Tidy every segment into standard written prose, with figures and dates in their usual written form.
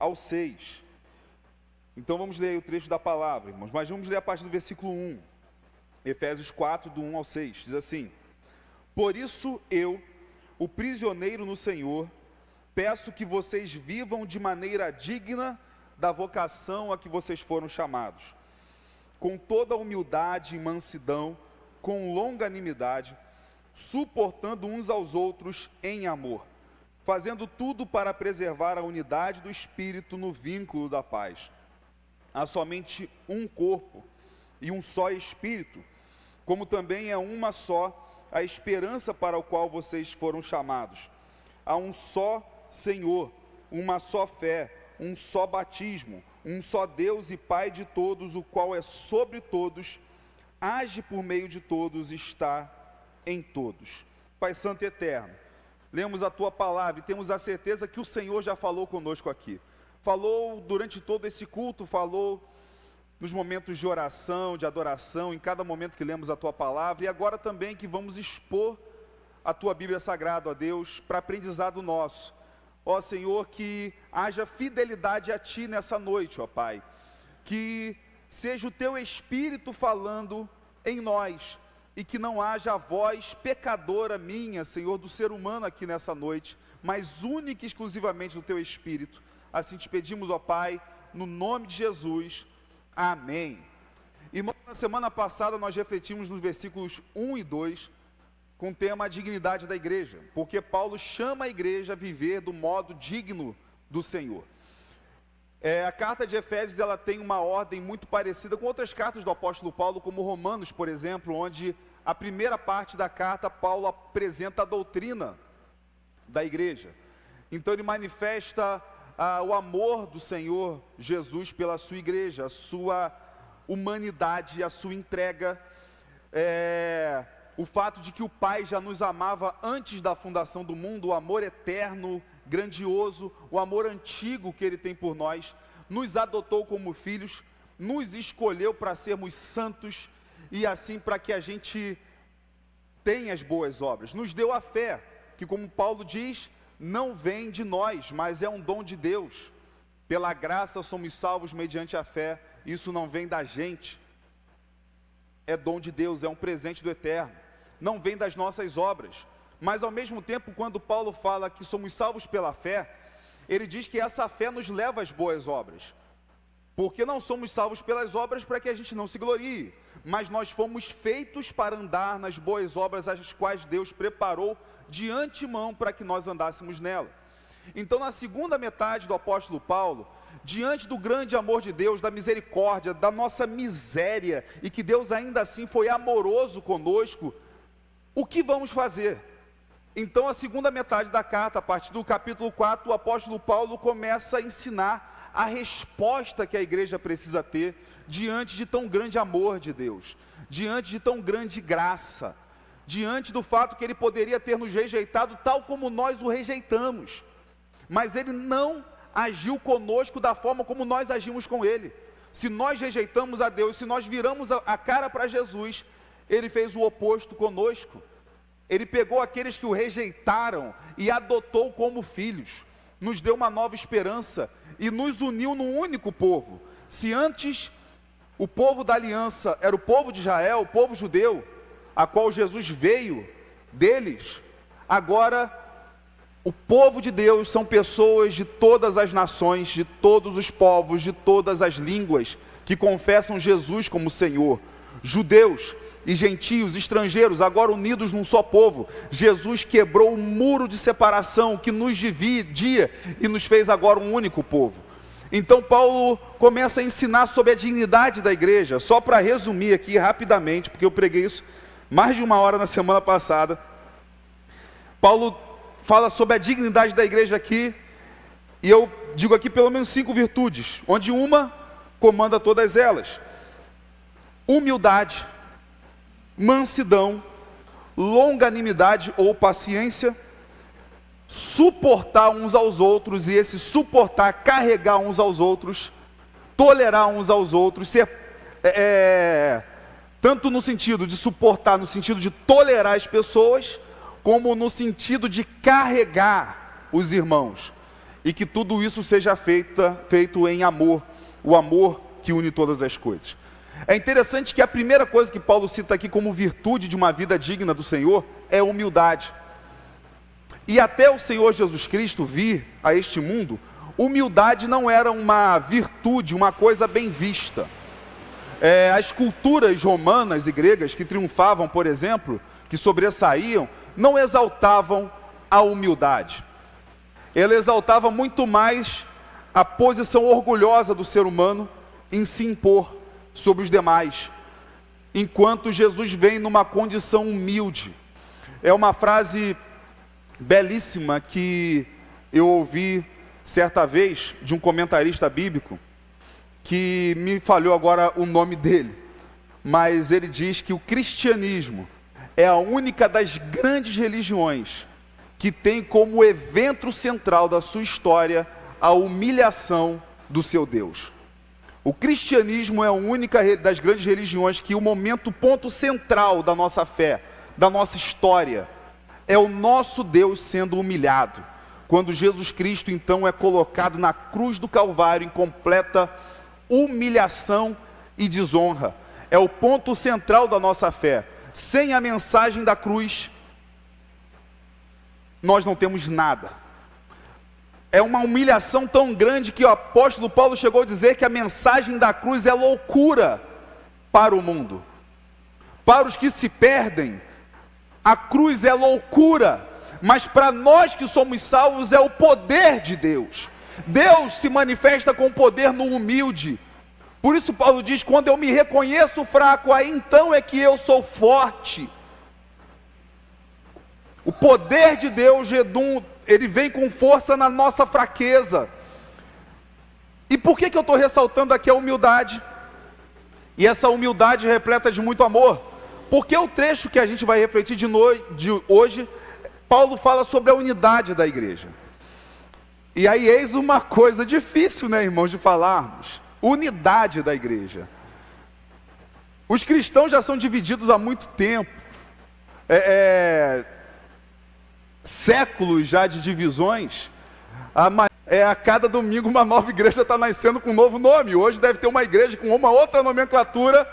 ao 6. Então vamos ler aí o trecho da palavra, irmãos, mas vamos ler a partir do versículo 1. Efésios 4, do 1 ao 6, diz assim: Por isso eu, o prisioneiro no Senhor, peço que vocês vivam de maneira digna da vocação a que vocês foram chamados, com toda humildade e mansidão, com longanimidade, suportando uns aos outros em amor, fazendo tudo para preservar a unidade do Espírito no vínculo da paz. Há somente um corpo e um só Espírito, como também é uma só a esperança para a qual vocês foram chamados. Há um só Senhor, uma só fé, um só batismo, um só Deus e Pai de todos, o qual é sobre todos, age por meio de todos e está em todos. Pai Santo e Eterno, lemos a Tua palavra e temos a certeza que o Senhor já falou conosco aqui. Falou durante todo esse culto, falou nos momentos de oração, de adoração, em cada momento que lemos a Tua palavra, e agora também que vamos expor a Tua Bíblia Sagrada, ó Deus, para aprendizado nosso. Ó Senhor, que haja fidelidade a Ti nessa noite, ó Pai, que seja o Teu Espírito falando em nós, e que não haja a voz pecadora minha, Senhor, do ser humano aqui nessa noite, mas única e exclusivamente do Teu Espírito. Assim te pedimos, ó Pai, no nome de Jesus, amém. Irmão, na semana passada nós refletimos nos versículos 1 e 2, com o tema a dignidade da igreja, porque Paulo chama a igreja a viver do modo digno do Senhor. A carta de Efésios, ela tem uma ordem muito parecida com outras cartas do apóstolo Paulo, como Romanos, por exemplo, onde a primeira parte da carta, Paulo apresenta a doutrina da igreja. Então ele manifesta o amor do Senhor Jesus pela sua igreja, a sua humanidade, a sua entrega, o fato de que o Pai já nos amava antes da fundação do mundo, o amor eterno, grandioso, o amor antigo que Ele tem por nós, nos adotou como filhos, nos escolheu para sermos santos, e assim para que a gente tenha as boas obras, nos deu a fé, que como Paulo diz, não vem de nós, mas é um dom de Deus. Pela graça somos salvos mediante a fé, isso não vem da gente, é dom de Deus, é um presente do Eterno, não vem das nossas obras. Mas ao mesmo tempo, quando Paulo fala que somos salvos pela fé, ele diz que essa fé nos leva às boas obras, porque não somos salvos pelas obras para que a gente não se glorie, mas nós fomos feitos para andar nas boas obras, as quais Deus preparou de antemão para que nós andássemos nela. Então, na segunda metade do apóstolo Paulo, diante do grande amor de Deus, da misericórdia, da nossa miséria, e que Deus ainda assim foi amoroso conosco, o que vamos fazer? Então, a segunda metade da carta, a partir do capítulo 4, o apóstolo Paulo começa a ensinar a resposta que a igreja precisa ter diante de tão grande amor de Deus, diante de tão grande graça, diante do fato que Ele poderia ter nos rejeitado tal como nós o rejeitamos, mas Ele não agiu conosco da forma como nós agimos com Ele. Se nós rejeitamos a Deus, se nós viramos a cara para Jesus, Ele fez o oposto conosco. Ele pegou aqueles que o rejeitaram e adotou como filhos, nos deu uma nova esperança e nos uniu num único povo. Se antes o povo da aliança era o povo de Israel, o povo judeu, a qual Jesus veio deles, agora o povo de Deus são pessoas de todas as nações, de todos os povos, de todas as línguas, que confessam Jesus como Senhor. Judeus e gentios, estrangeiros, agora unidos num só povo. Jesus quebrou o muro de separação que nos dividia e nos fez agora um único povo. Então Paulo começa a ensinar sobre a dignidade da igreja. Só para resumir aqui rapidamente, porque eu preguei isso mais de 1 hora na semana passada. Paulo fala sobre a dignidade da igreja aqui, e eu digo aqui pelo menos 5 virtudes, onde uma comanda todas elas: humildade, mansidão, longanimidade ou paciência, suportar uns aos outros, e esse suportar, carregar uns aos outros, tolerar uns aos outros, ser, tanto no sentido de suportar, no sentido de tolerar as pessoas, como no sentido de carregar os irmãos. e que tudo isso seja feito em amor, o amor que une todas as coisas. É interessante que a primeira coisa que Paulo cita aqui como virtude de uma vida digna do Senhor é a humildade. E até o Senhor Jesus Cristo vir a este mundo, humildade não era uma virtude, uma coisa bem vista. As culturas romanas e gregas que triunfavam, por exemplo, que sobressaíam, não exaltavam a humildade. Ela exaltava muito mais a posição orgulhosa do ser humano em se impor sobre os demais, enquanto Jesus vem numa condição humilde. É uma frase belíssima que eu ouvi certa vez de um comentarista bíblico, que me falhou agora o nome dele, mas ele diz que o cristianismo é a única das grandes religiões que tem como evento central da sua história a humilhação do seu Deus. O cristianismo é a única das grandes religiões que o ponto central da nossa fé, da nossa história, é o nosso Deus sendo humilhado. Quando Jesus Cristo então é colocado na cruz do Calvário em completa humilhação e desonra. É o ponto central da nossa fé. Sem a mensagem da cruz, nós não temos nada. É uma humilhação tão grande que o apóstolo Paulo chegou a dizer que a mensagem da cruz é loucura para o mundo. Para os que se perdem, a cruz é loucura, mas para nós que somos salvos é o poder de Deus. Deus se manifesta com poder no humilde. Por isso Paulo diz, quando eu me reconheço fraco, aí então é que eu sou forte. O poder de Deus, ele vem com força na nossa fraqueza. E por que eu estou ressaltando aqui a humildade? E essa humildade repleta de muito amor. Porque o trecho que a gente vai refletir de hoje, Paulo fala sobre a unidade da igreja. E aí eis uma coisa difícil, né, irmãos, de falarmos. Unidade da igreja. Os cristãos já são divididos há muito tempo. Séculos já de divisões. A cada domingo uma nova igreja está nascendo com um novo nome. Hoje deve ter uma igreja com uma outra nomenclatura,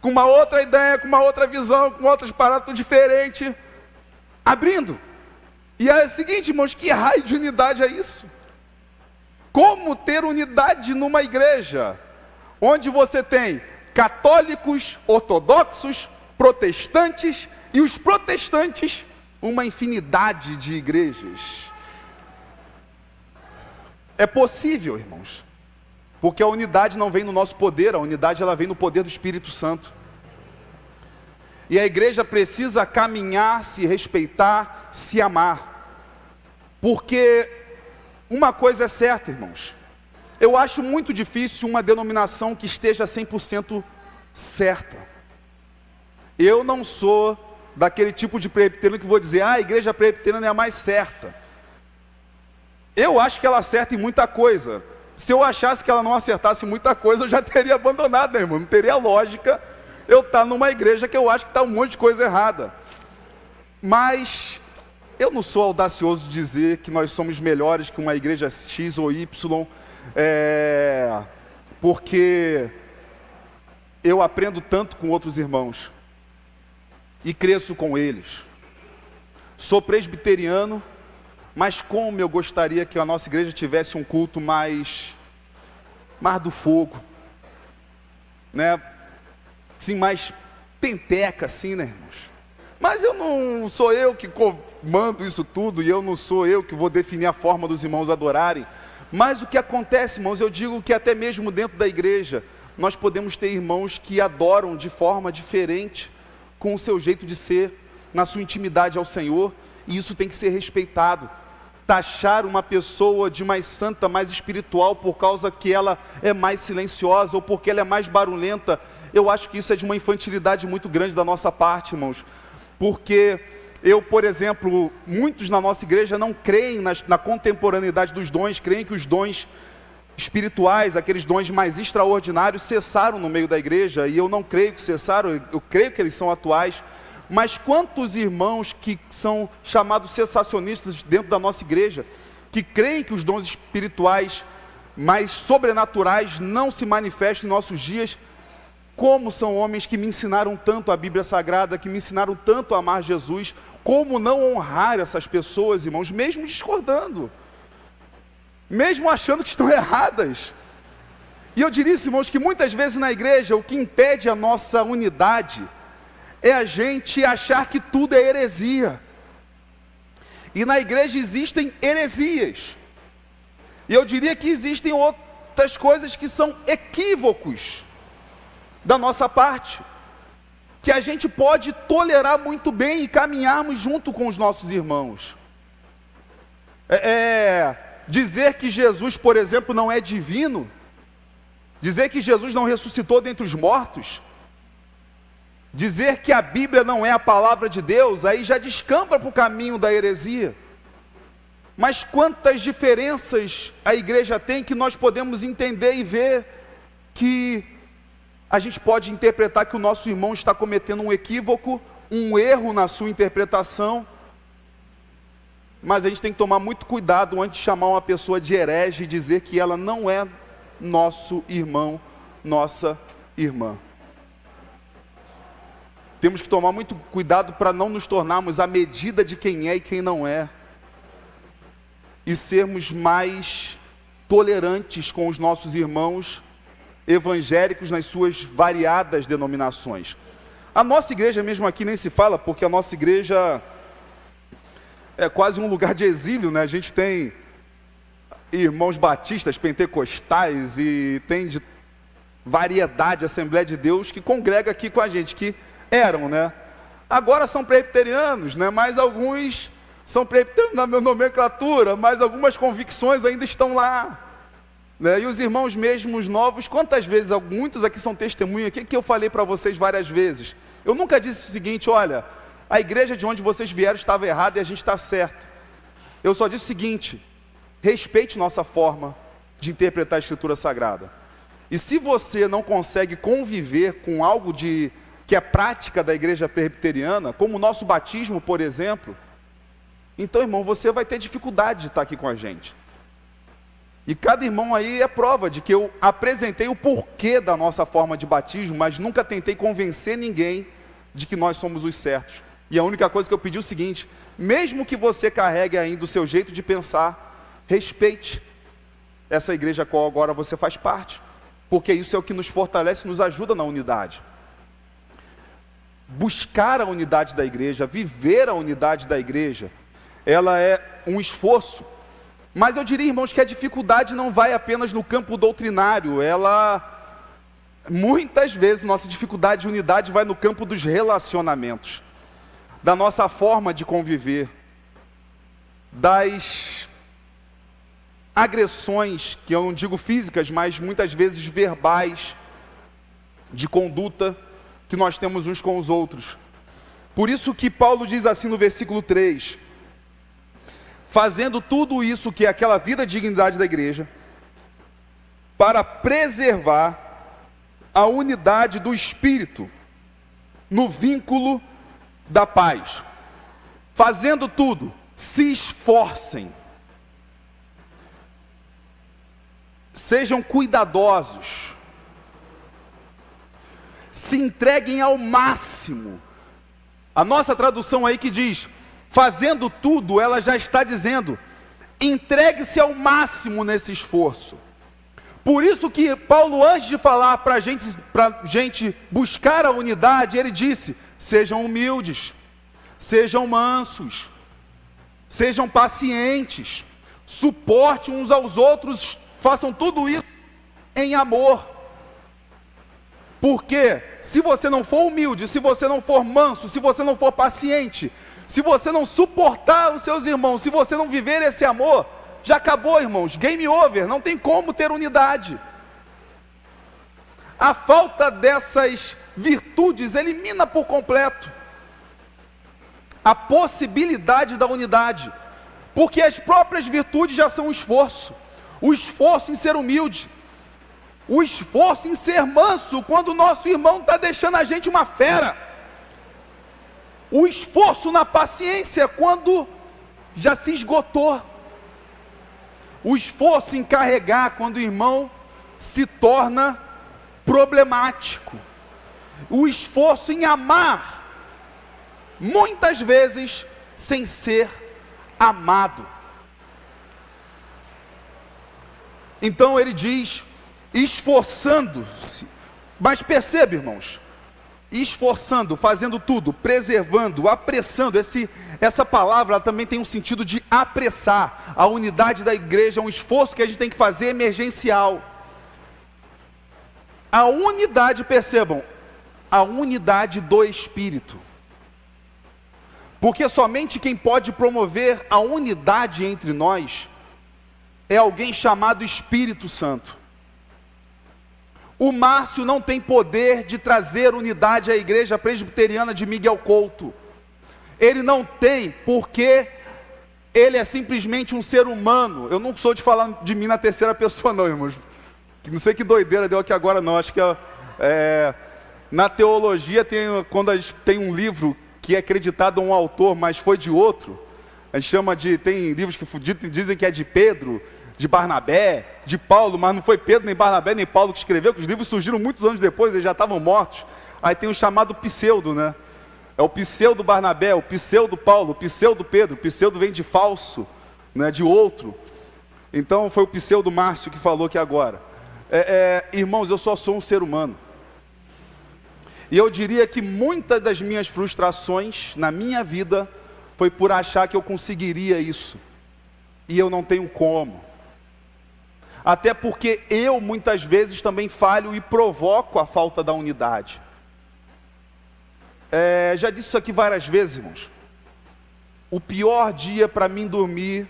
com uma outra ideia, com uma outra visão, com outras paradas tudo diferente, abrindo. E é o seguinte, irmãos, que raio de unidade é isso? Como ter unidade numa igreja onde você tem católicos, ortodoxos, protestantes, e os protestantes, uma infinidade de igrejas? É possível, irmãos, porque a unidade não vem no nosso poder, a unidade ela vem no poder do Espírito Santo. E a igreja precisa caminhar, se respeitar, se amar. Porque uma coisa é certa, irmãos, eu acho muito difícil uma denominação que esteja 100% certa. Eu não sou daquele tipo de presbiteriano que vou dizer, a igreja presbiteriana é a mais certa. Eu acho que ela acerta em muita coisa. Se eu achasse que ela não acertasse muita coisa, eu já teria abandonado, né, irmão? Não teria lógica eu estar numa igreja que eu acho que está um monte de coisa errada. Mas eu não sou audacioso de dizer que nós somos melhores que uma igreja X ou Y, porque eu aprendo tanto com outros irmãos e cresço com eles. Sou presbiteriano, mas como eu gostaria que a nossa igreja tivesse um culto mais do fogo, né? Assim, mais penteca, assim, né, irmãos? Mas eu não sou eu que comando isso tudo, e eu não sou eu que vou definir a forma dos irmãos adorarem. Mas o que acontece, irmãos, eu digo que até mesmo dentro da igreja, nós podemos ter irmãos que adoram de forma diferente, com o seu jeito de ser, na sua intimidade ao Senhor, e isso tem que ser respeitado. Taxar uma pessoa de mais santa, mais espiritual, por causa que ela é mais silenciosa, ou porque ela é mais barulhenta, eu acho que isso é de uma infantilidade muito grande da nossa parte, irmãos. Porque eu, por exemplo, muitos na nossa igreja não creem na contemporaneidade dos dons, creem que os dons espirituais, aqueles dons mais extraordinários, cessaram no meio da igreja, e eu não creio que cessaram, eu creio que eles são atuais. Mas quantos irmãos que são chamados cessacionistas dentro da nossa igreja, que creem que os dons espirituais mais sobrenaturais não se manifestam em nossos dias, como são homens que me ensinaram tanto a Bíblia Sagrada, que me ensinaram tanto a amar Jesus, como não honrar essas pessoas, irmãos, mesmo discordando, mesmo achando que estão erradas. E eu diria, irmãos, que muitas vezes na igreja o que impede a nossa unidade é a gente achar que tudo é heresia. E na igreja existem heresias. E eu diria que existem outras coisas que são equívocos da nossa parte, que a gente pode tolerar muito bem e caminharmos junto com os nossos irmãos. Dizer que Jesus, por exemplo, não é divino, dizer que Jesus não ressuscitou dentre os mortos, dizer que a Bíblia não é a palavra de Deus, aí já descamba para o caminho da heresia. Mas quantas diferenças a igreja tem que nós podemos entender e ver que a gente pode interpretar que o nosso irmão está cometendo um equívoco, um erro na sua interpretação, mas a gente tem que tomar muito cuidado antes de chamar uma pessoa de herege e dizer que ela não é nosso irmão, nossa irmã. Temos que tomar muito cuidado para não nos tornarmos a medida de quem é e quem não é, e sermos mais tolerantes com os nossos irmãos evangélicos nas suas variadas denominações. A nossa igreja mesmo aqui nem se fala, porque a nossa igreja é quase um lugar de exílio, né? A gente tem irmãos batistas, pentecostais e tem de variedade, Assembleia de Deus, que congrega aqui com a gente, que eram, né? Agora são presbiterianos, né? Mas alguns são presbiterianos na minha nomenclatura, mas algumas convicções ainda estão lá, né? E os irmãos mesmos novos, quantas vezes, muitos aqui são testemunha, o que eu falei para vocês várias vezes? Eu nunca disse o seguinte: olha, a igreja de onde vocês vieram estava errada e a gente está certo. Eu só disse o seguinte: respeite nossa forma de interpretar a Escritura Sagrada. E se você não consegue conviver com algo que é prática da igreja presbiteriana, como o nosso batismo, por exemplo, então, irmão, você vai ter dificuldade de estar aqui com a gente. E cada irmão aí é prova de que eu apresentei o porquê da nossa forma de batismo, mas nunca tentei convencer ninguém de que nós somos os certos. E a única coisa que eu pedi é o seguinte: mesmo que você carregue ainda o seu jeito de pensar, respeite essa igreja a qual agora você faz parte, porque isso é o que nos fortalece e nos ajuda na unidade. Buscar a unidade da igreja, viver a unidade da igreja, ela é um esforço. Mas eu diria, irmãos, que a dificuldade não vai apenas no campo doutrinário, muitas vezes, nossa dificuldade de unidade vai no campo dos relacionamentos, da nossa forma de conviver, das agressões, que eu não digo físicas, mas muitas vezes verbais, de conduta, que nós temos uns com os outros. Por isso que Paulo diz assim no versículo 3, fazendo tudo isso, que é aquela vida de dignidade da igreja, para preservar a unidade do Espírito, no vínculo da paz. Fazendo tudo, se esforcem, sejam cuidadosos, se entreguem ao máximo. A nossa tradução aí que diz, fazendo tudo, ela já está dizendo, entregue-se ao máximo nesse esforço. Por isso que Paulo, antes de falar para a gente buscar a unidade, ele disse, sejam humildes, sejam mansos, sejam pacientes, suporte uns aos outros, façam tudo isso em amor. Porque se você não for humilde, se você não for manso, se você não for paciente, se você não suportar os seus irmãos, se você não viver esse amor, já acabou, irmãos, game over, não tem como ter unidade. A falta dessas virtudes elimina por completo a possibilidade da unidade, porque as próprias virtudes já são o esforço em ser humilde, o esforço em ser manso, quando o nosso irmão está deixando a gente uma fera, o esforço na paciência, quando já se esgotou, O esforço em carregar quando o irmão se torna problemático. O esforço em amar, muitas vezes sem ser amado. Então ele diz, esforçando-se. Mas percebe, irmãos, esforçando, fazendo tudo, preservando, apressando. Essa palavra ela também tem um sentido de apressar. A unidade da igreja é um esforço que a gente tem que fazer emergencial. A unidade, percebam, a unidade do Espírito. Porque somente quem pode promover a unidade entre nós é alguém chamado Espírito Santo. O Márcio não tem poder de trazer unidade à igreja presbiteriana de Miguel Couto. Ele não tem, porque ele é simplesmente um ser humano. Eu não sou de falar de mim na terceira pessoa não, irmãos. Não sei que doideira deu aqui agora não. Acho que na teologia, quando a gente tem um livro que é acreditado a um autor, mas foi de outro, a gente chama de, tem livros que dizem que é de Pedro, de Barnabé, de Paulo, mas não foi Pedro, nem Barnabé, nem Paulo que escreveu, que os livros surgiram muitos anos depois, eles já estavam mortos. Aí tem o chamado pseudo, né? É o pseudo Barnabé, o pseudo Paulo, o pseudo Pedro. O pseudo vem de falso, né? De outro. Então foi o pseudo Márcio que falou aqui agora. Irmãos, eu só sou um ser humano. E eu diria que muitas das minhas frustrações na minha vida foi por achar que eu conseguiria isso. E eu não tenho como. Até porque eu muitas vezes também falho e provoco a falta da unidade. Já disse isso aqui várias vezes, irmãos. O pior dia para mim dormir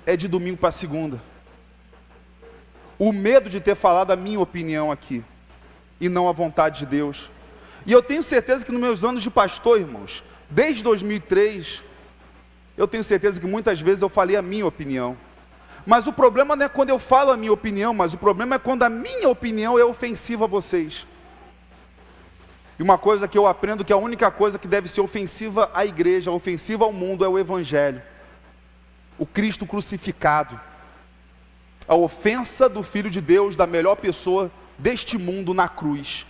é de domingo para segunda. O medo de ter falado a minha opinião aqui e não a vontade de Deus. E eu tenho certeza que nos meus anos de pastor, irmãos, desde 2003, eu tenho certeza que muitas vezes eu falei a minha opinião. Mas o problema não é quando eu falo a minha opinião, mas o problema é quando a minha opinião é ofensiva a vocês. E uma coisa que eu aprendo, que a única coisa que deve ser ofensiva à igreja, ofensiva ao mundo, é o Evangelho. O Cristo crucificado. A ofensa do Filho de Deus, da melhor pessoa deste mundo na cruz.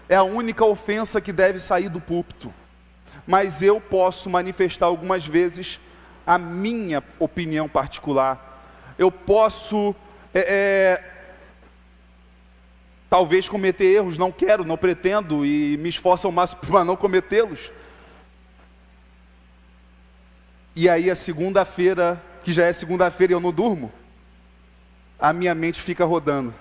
É a única ofensa que deve sair do púlpito. Mas eu posso manifestar algumas vezes a minha opinião particular. Eu posso, talvez cometer erros, não quero, não pretendo e me esforço ao máximo para não cometê-los. E aí a segunda-feira, que já é segunda-feira e eu não durmo, a minha mente fica rodando.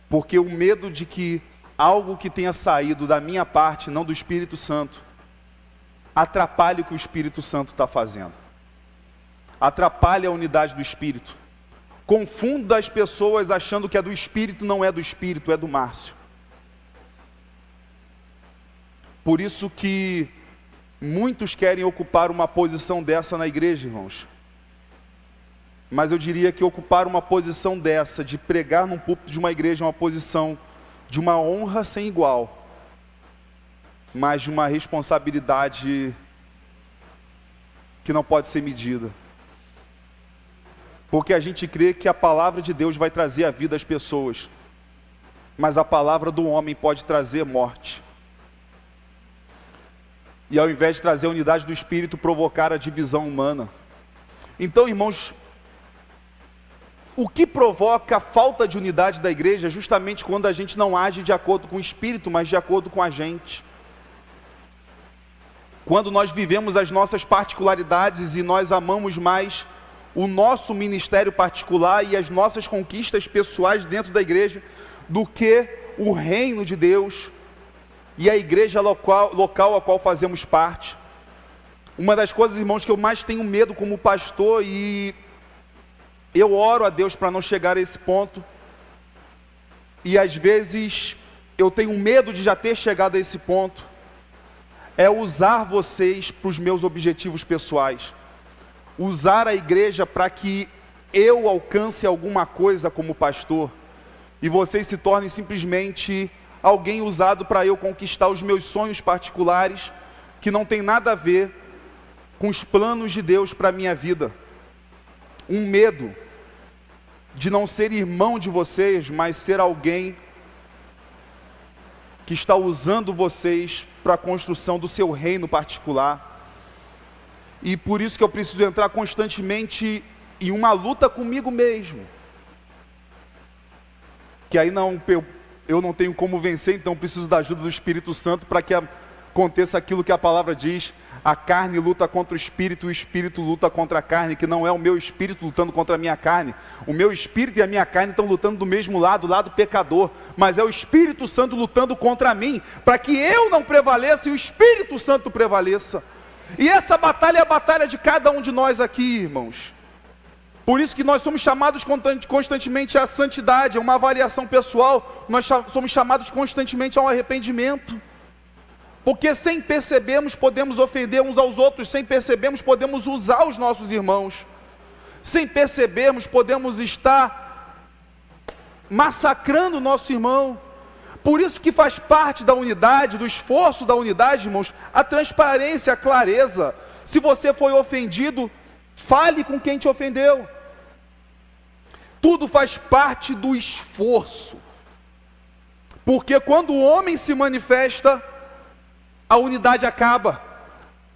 Porque o medo de que algo que tenha saído da minha parte, não do Espírito Santo, atrapalhe o que o Espírito Santo está fazendo. Atrapalhe a unidade do Espírito. Confunda as pessoas achando que é do Espírito, não é do Espírito, é do Márcio. Por isso que muitos querem ocupar uma posição dessa na igreja, irmãos. Mas eu diria que ocupar uma posição dessa, de pregar num púlpito de uma igreja, é uma posição de uma honra sem igual, mas de uma responsabilidade que não pode ser medida. Porque a gente crê que a palavra de Deus vai trazer a vida às pessoas, mas a palavra do homem pode trazer morte. E ao invés de trazer a unidade do Espírito, provocar a divisão humana. Então, irmãos, o que provoca a falta de unidade da igreja é justamente quando a gente não age de acordo com o Espírito, mas de acordo com a gente. Quando nós vivemos as nossas particularidades e nós amamos mais o nosso ministério particular e as nossas conquistas pessoais dentro da igreja do que o reino de Deus e a igreja local a qual fazemos parte. Uma das coisas, irmãos, que eu mais tenho medo como pastor, e eu oro a Deus para não chegar a esse ponto, e às vezes eu tenho medo de já ter chegado a esse ponto, é usar vocês para os meus objetivos pessoais. Usar a igreja para que eu alcance alguma coisa como pastor, e vocês se tornem simplesmente alguém usado para eu conquistar os meus sonhos particulares, que não tem nada a ver com os planos de Deus para a minha vida. Um medo de não ser irmão de vocês, mas ser alguém que está usando vocês para a construção do seu reino particular. E por isso que eu preciso entrar constantemente em uma luta comigo mesmo. Que aí eu não tenho como vencer, então preciso da ajuda do Espírito Santo para que aconteça aquilo que a palavra diz. A carne luta contra o espírito luta contra a carne, que não é o meu espírito lutando contra a minha carne. O meu espírito e a minha carne estão lutando do mesmo lado, o lado pecador. Mas é o Espírito Santo lutando contra mim, para que eu não prevaleça e o Espírito Santo prevaleça. E essa batalha é a batalha de cada um de nós aqui, irmãos. Por isso que nós somos chamados constantemente à santidade, a uma avaliação pessoal. Nós somos chamados constantemente ao arrependimento. Porque sem percebermos podemos ofender uns aos outros, sem percebermos podemos usar os nossos irmãos, sem percebermos podemos estar massacrando o nosso irmão. Por isso que faz parte da unidade, do esforço da unidade, irmãos, a transparência, a clareza. Se você foi ofendido, fale com quem te ofendeu. Tudo faz parte do esforço. Porque quando o homem se manifesta, a unidade acaba.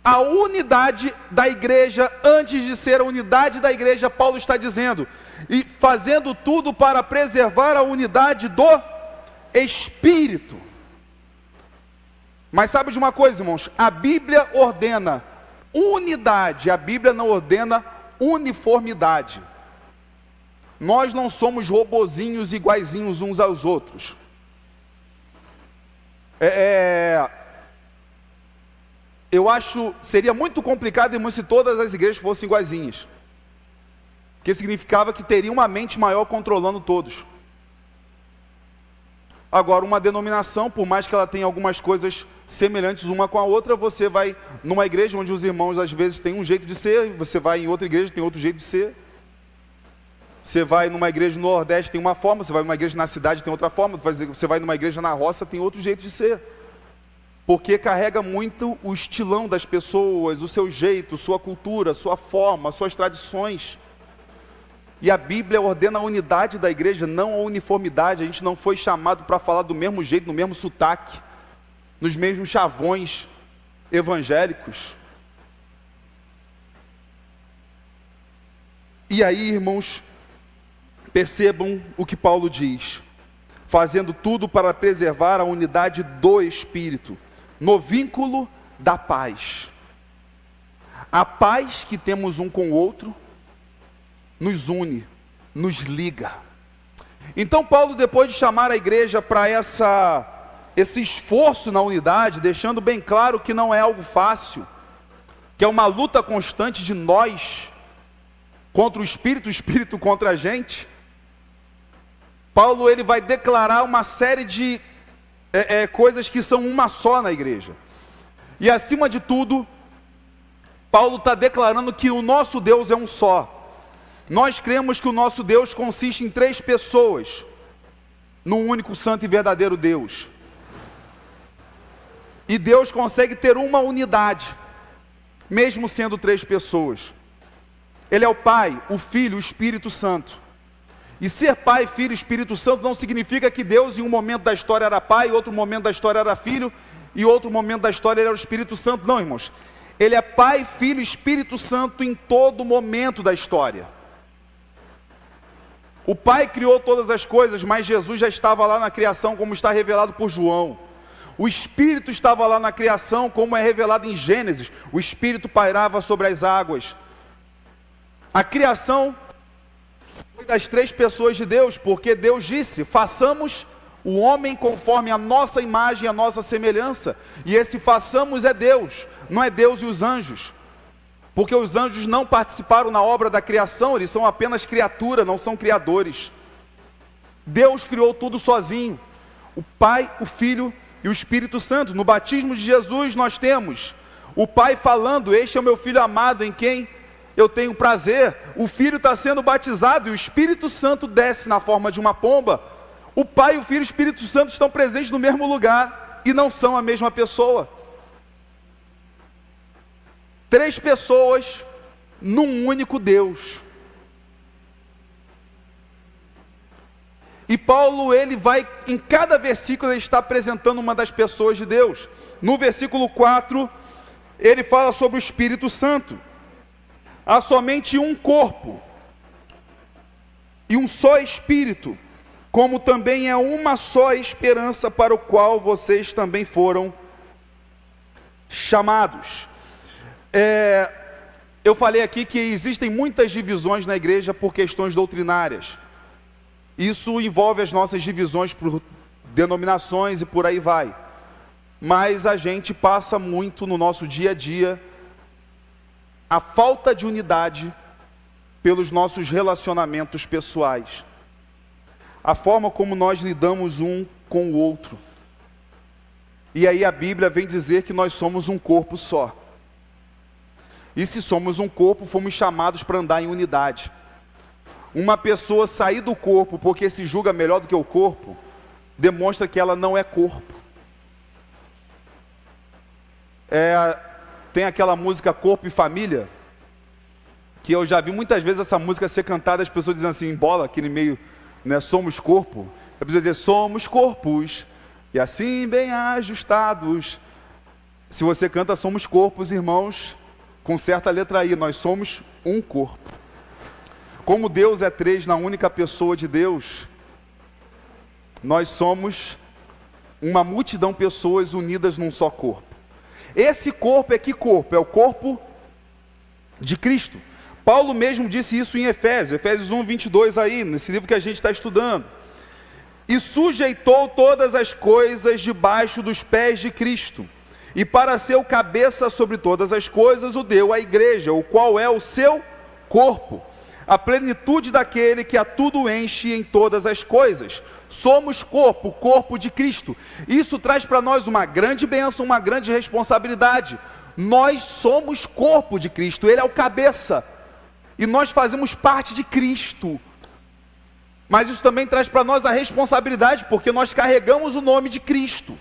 A unidade da igreja, antes de ser a unidade da igreja, Paulo está dizendo, e fazendo tudo para preservar a unidade do Espírito. Mas sabe de uma coisa, irmãos? A Bíblia ordena unidade, a Bíblia não ordena uniformidade. Nós não somos robozinhos iguaizinhos uns aos outros. Eu acho, seria muito complicado, irmãos, se todas as igrejas fossem iguaizinhas. Porque significava que teria uma mente maior controlando todos. Agora, uma denominação, por mais que ela tenha algumas coisas semelhantes uma com a outra, você vai numa igreja onde os irmãos às vezes têm um jeito de ser, você vai em outra igreja tem outro jeito de ser. Você vai numa igreja no Nordeste tem uma forma, você vai numa igreja na cidade tem outra forma, você vai numa igreja na roça tem outro jeito de ser. Porque carrega muito o estilão das pessoas, o seu jeito, sua cultura, sua forma, suas tradições. E a Bíblia ordena a unidade da igreja, não a uniformidade. A gente não foi chamado para falar do mesmo jeito, no mesmo sotaque, nos mesmos chavões evangélicos. E aí, irmãos, percebam o que Paulo diz. Fazendo tudo para preservar a unidade do Espírito, no vínculo da paz. A paz que temos um com o outro nos une, nos liga. Então Paulo, depois de chamar a igreja para esse esforço na unidade, deixando bem claro que não é algo fácil, que é uma luta constante de nós contra o espírito contra a gente, Paulo ele vai declarar uma série de coisas que são uma só na igreja. E acima de tudo, Paulo está declarando que o nosso Deus é um só. Nós cremos que o nosso Deus consiste em 3 pessoas, num único santo e verdadeiro Deus. E Deus consegue ter uma unidade, mesmo sendo 3 pessoas. Ele é o Pai, o Filho, o Espírito Santo. E ser Pai, Filho e Espírito Santo não significa que Deus em um momento da história era Pai, em outro momento da história era Filho, e outro momento da história era o Espírito Santo. Não, irmãos. Ele é Pai, Filho e Espírito Santo em todo momento da história. O Pai criou todas as coisas, mas Jesus já estava lá na criação, como está revelado por João. O Espírito estava lá na criação, como é revelado em Gênesis. O Espírito pairava sobre as águas. A criação foi das 3 pessoas de Deus, porque Deus disse, façamos o homem conforme a nossa imagem e a nossa semelhança. E esse façamos é Deus, não é Deus e os anjos. Porque os anjos não participaram na obra da criação, eles são apenas criatura, não são criadores. Deus criou tudo sozinho, o Pai, o Filho e o Espírito Santo. No batismo de Jesus nós temos o Pai falando, este é o meu Filho amado em quem eu tenho prazer. O Filho está sendo batizado e o Espírito Santo desce na forma de uma pomba. O Pai, o Filho e o Espírito Santo estão presentes no mesmo lugar e não são a mesma pessoa. 3 pessoas num único Deus. E Paulo, ele vai, em cada versículo, ele está apresentando uma das pessoas de Deus. No versículo 4, ele fala sobre o Espírito Santo. Há somente um corpo e um só Espírito, como também é uma só esperança para o qual vocês também foram chamados. Eu falei aqui que existem muitas divisões na igreja por questões doutrinárias. Isso envolve as nossas divisões por denominações e por aí vai. Mas a gente passa muito no nosso dia a dia a falta de unidade pelos nossos relacionamentos pessoais. A forma como nós lidamos um com o outro. E aí a Bíblia vem dizer que nós somos um corpo só. E se somos um corpo, fomos chamados para andar em unidade. Uma pessoa sair do corpo porque se julga melhor do que o corpo, demonstra que ela não é corpo. Tem aquela música Corpo e Família, que eu já vi muitas vezes essa música ser cantada, as pessoas dizendo assim, em bola, aquele meio, né, somos corpo. Eu preciso dizer, somos corpos, e assim bem ajustados. Se você canta somos corpos, irmãos, conserta a letra I, nós somos um corpo. Como Deus é 3 na única pessoa de Deus, nós somos uma multidão de pessoas unidas num só corpo. Esse corpo é que corpo? É o corpo de Cristo. Paulo mesmo disse isso em Efésios 1, 22 aí, nesse livro que a gente está estudando. E sujeitou todas as coisas debaixo dos pés de Cristo. E para ser o cabeça sobre todas as coisas, o deu à igreja, o qual é o seu corpo. A plenitude daquele que a tudo enche em todas as coisas. Somos corpo, o corpo de Cristo. Isso traz para nós uma grande bênção, uma grande responsabilidade. Nós somos corpo de Cristo, Ele é o cabeça. E nós fazemos parte de Cristo. Mas isso também traz para nós a responsabilidade, porque nós carregamos o nome de Cristo.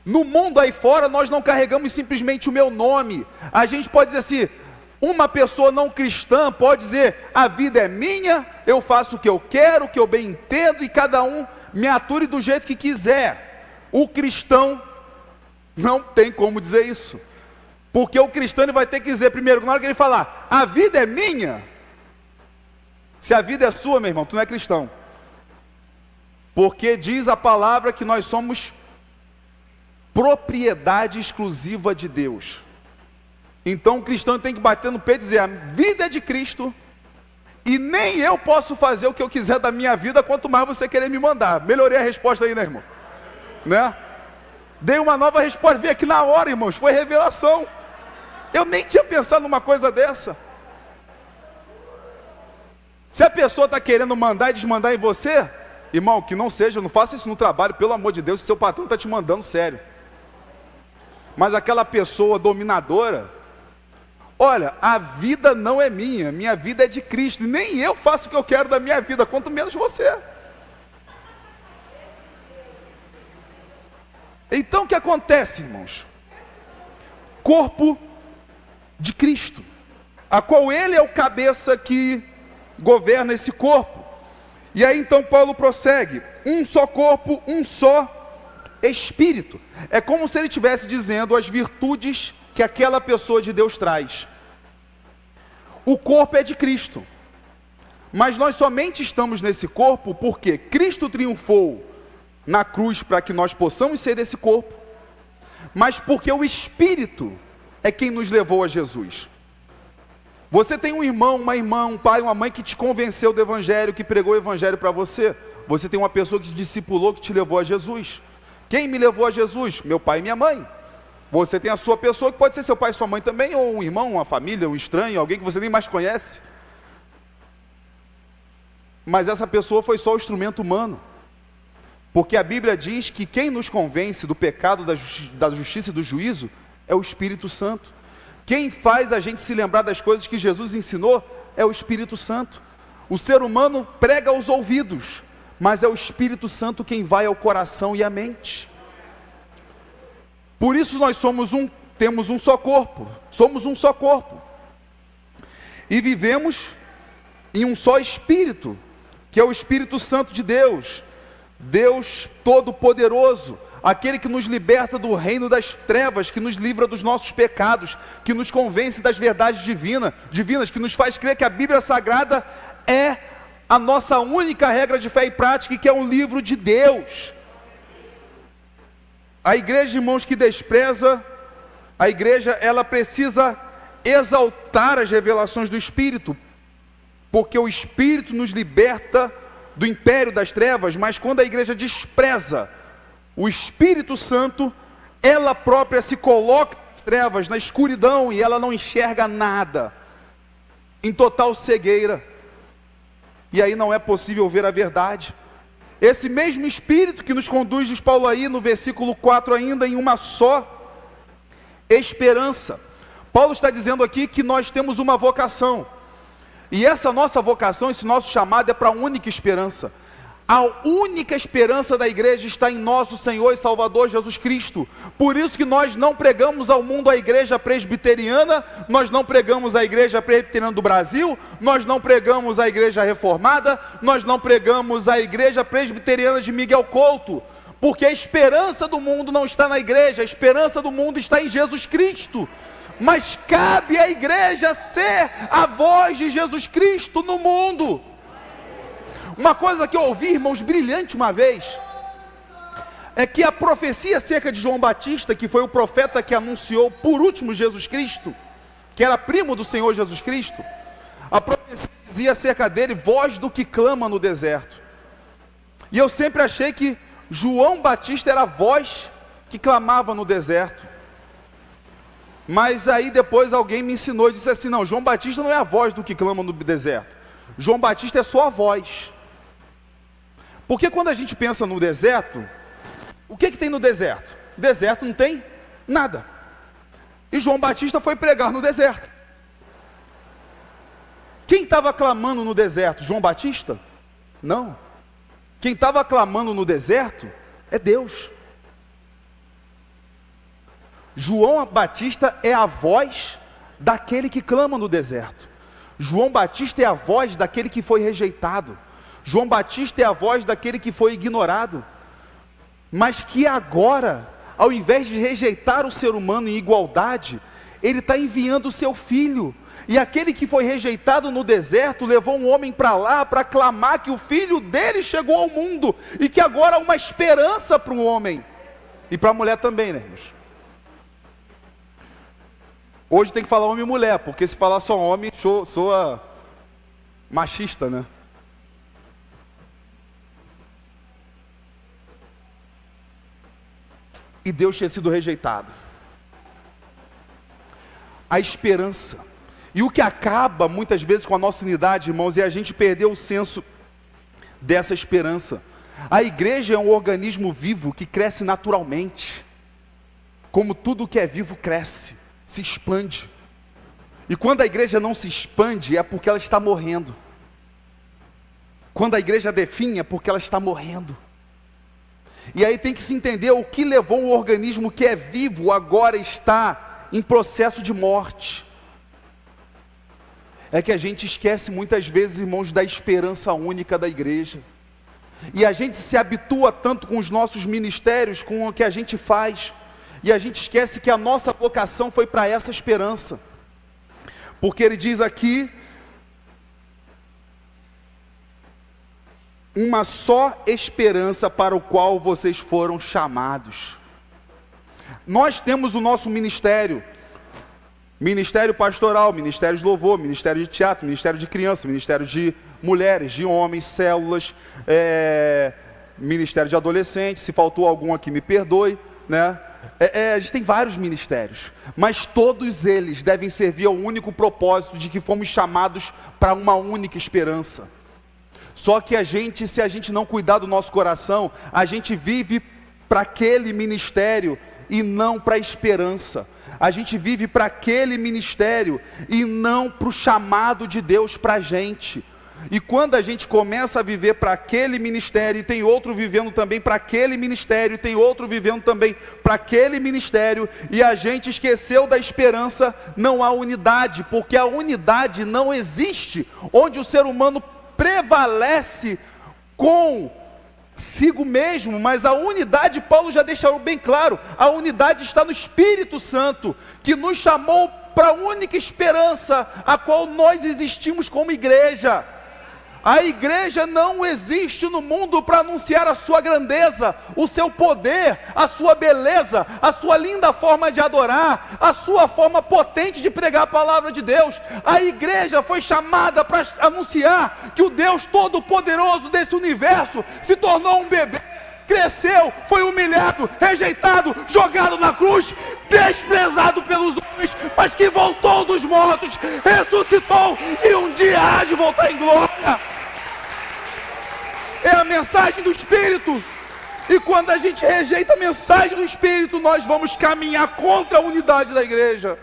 No mundo aí fora, nós não carregamos simplesmente o meu nome. A gente pode dizer assim, uma pessoa não cristã pode dizer, a vida é minha, eu faço o que eu quero, o que eu bem entendo, e cada um me ature do jeito que quiser. O cristão não tem como dizer isso. Porque o cristão ele vai ter que dizer primeiro, na hora que ele falar, a vida é minha. Se a vida é sua, meu irmão, tu não é cristão. Porque diz a palavra que nós somos propriedade exclusiva de Deus. Então o cristão tem que bater no peito e dizer, a vida é de Cristo, e nem eu posso fazer o que eu quiser da minha vida, quanto mais você querer me mandar. Melhorei a resposta aí, né, irmão? Né? Dei uma nova resposta, veio aqui na hora, irmãos, foi revelação. Eu nem tinha pensado numa coisa dessa. Se a pessoa está querendo mandar e desmandar em você, irmão, que não seja, não faça isso no trabalho, pelo amor de Deus, se seu patrão está te mandando, sério. Mas aquela pessoa dominadora, olha, a vida não é minha, minha vida é de Cristo, e nem eu faço o que eu quero da minha vida, quanto menos você. Então o que acontece, irmãos? Corpo de Cristo, a qual Ele é o cabeça que governa esse corpo. E aí então Paulo prossegue, um só corpo, um só Espírito. É como se ele estivesse dizendo as virtudes que aquela pessoa de Deus traz. O corpo é de Cristo, mas nós somente estamos nesse corpo porque Cristo triunfou na cruz para que nós possamos ser desse corpo, mas porque o Espírito é quem nos levou a Jesus. Você tem um irmão, uma irmã, um pai, uma mãe que te convenceu do Evangelho, que pregou o Evangelho para você. Você tem uma pessoa que te discipulou, que te levou a Jesus. Quem me levou a Jesus? Meu pai e minha mãe. Você tem a sua pessoa, que pode ser seu pai e sua mãe também, ou um irmão, uma família, um estranho, alguém que você nem mais conhece. Mas essa pessoa foi só o instrumento humano. Porque a Bíblia diz que quem nos convence do pecado, da justiça e do juízo, é o Espírito Santo. Quem faz a gente se lembrar das coisas que Jesus ensinou, é o Espírito Santo. O ser humano prega aos ouvidos, mas é o Espírito Santo quem vai ao coração e à mente. Por isso nós somos um temos um só corpo, somos um só corpo. E vivemos em um só Espírito, que é o Espírito Santo de Deus, Deus Todo-Poderoso, aquele que nos liberta do reino das trevas, que nos livra dos nossos pecados, que nos convence das verdades divinas, que nos faz crer que a Bíblia Sagrada é a nossa única regra de fé e prática, e que é um livro de Deus. A igreja, irmãos, que despreza, a igreja, ela precisa exaltar as revelações do Espírito, porque o Espírito nos liberta do império das trevas, mas quando a igreja despreza o Espírito Santo, ela própria se coloca nas trevas, na escuridão, e ela não enxerga nada, em total cegueira, e aí não é possível ver a verdade. Esse mesmo Espírito que nos conduz, diz Paulo aí no versículo 4 ainda, em uma só esperança. Paulo está dizendo aqui que nós temos uma vocação, e essa nossa vocação, esse nosso chamado é para a única esperança. A única esperança da igreja está em nosso Senhor e Salvador Jesus Cristo. Por isso que nós não pregamos ao mundo a igreja presbiteriana, nós não pregamos a igreja presbiteriana do Brasil, nós não pregamos a igreja reformada, nós não pregamos a igreja presbiteriana de Miguel Couto, porque a esperança do mundo não está na igreja, a esperança do mundo está em Jesus Cristo. Mas cabe à igreja ser a voz de Jesus Cristo no mundo. Uma coisa que eu ouvi, irmãos, brilhante uma vez, é que a profecia acerca de João Batista, que foi o profeta que anunciou por último Jesus Cristo, que era primo do Senhor Jesus Cristo, a profecia dizia acerca dele, voz do que clama no deserto. E eu sempre achei que João Batista era a voz que clamava no deserto. Mas aí depois alguém me ensinou e disse assim, não, João Batista não é a voz do que clama no deserto. João Batista é só a voz. Porque quando a gente pensa no deserto, o que tem no deserto? Deserto não tem nada. E João Batista foi pregar no deserto. Quem estava clamando no deserto? João Batista? Não. Quem estava clamando no deserto é Deus. João Batista é a voz daquele que clama no deserto. João Batista é a voz daquele que foi rejeitado. João Batista é a voz daquele que foi ignorado. Mas que agora, ao invés de rejeitar o ser humano em igualdade, ele está enviando o seu filho. E aquele que foi rejeitado no deserto, levou um homem para lá, para clamar que o filho dele chegou ao mundo, e que agora há uma esperança para o homem, e para a mulher também, né, irmãos? Hoje tem que falar homem e mulher, porque se falar só homem, soa machista, né? E Deus tinha sido rejeitado. A esperança. E o que acaba muitas vezes com a nossa unidade, irmãos, é a gente perder o senso dessa esperança. A igreja é um organismo vivo que cresce naturalmente. Como tudo que é vivo cresce, se expande. E quando a igreja não se expande, é porque ela está morrendo. Quando a igreja definha, é porque ela está morrendo. E aí tem que se entender o que levou um organismo que é vivo, agora está em processo de morte. É que a gente esquece muitas vezes, irmãos, da esperança única da igreja. E a gente se habitua tanto com os nossos ministérios, com o que a gente faz, e a gente esquece que a nossa vocação foi para essa esperança. Porque ele diz aqui, uma só esperança para o qual vocês foram chamados. Nós temos o nosso ministério, ministério pastoral, ministério de louvor, ministério de teatro, ministério de criança, ministério de mulheres, de homens, células, ministério de adolescentes. Se faltou algum aqui, me perdoe, né? A gente tem vários ministérios, mas todos eles devem servir ao único propósito de que fomos chamados para uma única esperança. Só que se a gente não cuidar do nosso coração, a gente vive para aquele ministério e não para a esperança. A gente vive para aquele ministério e não para o chamado de Deus para a gente. E quando a gente começa a viver para aquele ministério, e tem outro vivendo também para aquele ministério, e tem outro vivendo também para aquele ministério, e a gente esqueceu da esperança, não há unidade, porque a unidade não existe, onde o ser humano prevalece consigo mesmo, mas a unidade, Paulo já deixou bem claro, a unidade está no Espírito Santo, que nos chamou para a única esperança, a qual nós existimos como igreja. A igreja não existe no mundo para anunciar a sua grandeza, o seu poder, a sua beleza, a sua linda forma de adorar, a sua forma potente de pregar a palavra de Deus. A igreja foi chamada para anunciar que o Deus Todo-Poderoso desse universo se tornou um bebê, cresceu, foi humilhado, rejeitado, jogado na cruz, desprezado pelos homens, mas que voltou dos mortos, ressuscitou e um dia há de voltar em glória. É a mensagem do Espírito. E quando a gente rejeita a mensagem do Espírito, nós vamos caminhar contra a unidade da igreja.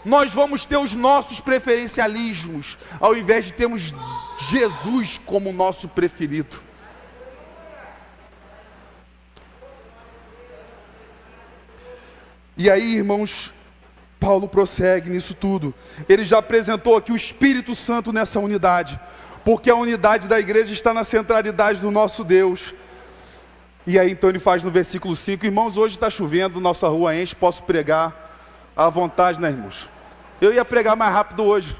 Nós vamos ter os nossos preferencialismos, ao invés de termos Jesus como nosso preferido. E aí, irmãos, Paulo prossegue nisso tudo. Ele já apresentou aqui o Espírito Santo nessa unidade, porque a unidade da igreja está na centralidade do nosso Deus. E aí então ele faz no versículo 5, irmãos, hoje está chovendo, nossa rua enche, posso pregar à vontade, né, irmãos? Eu ia pregar mais rápido hoje,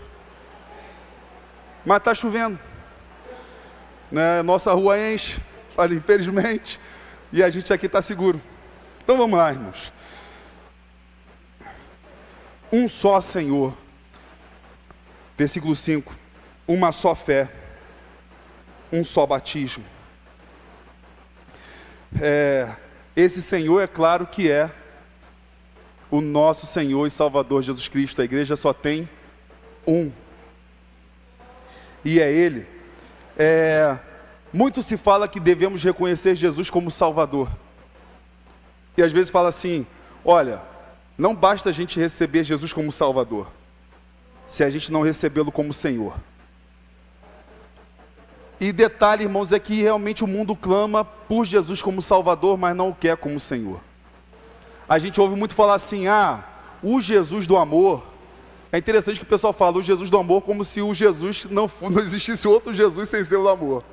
mas está chovendo, né? Nossa rua enche, olha, infelizmente, e a gente aqui está seguro. Então vamos lá, irmãos. Um só Senhor, versículo 5, uma só fé, um só batismo. Esse Senhor, é claro que é o nosso Senhor e Salvador Jesus Cristo. A igreja só tem um, e é Ele. Muito se fala que devemos reconhecer Jesus como Salvador, e às vezes fala assim, olha, não basta a gente receber Jesus como Salvador, se a gente não recebê-lo como Senhor. E detalhe, irmãos, é que realmente o mundo clama por Jesus como Salvador, mas não o quer como Senhor. A gente ouve muito falar assim, o Jesus do amor. É interessante que o pessoal fala o Jesus do amor como se o Jesus não existisse outro Jesus sem ser o do amor.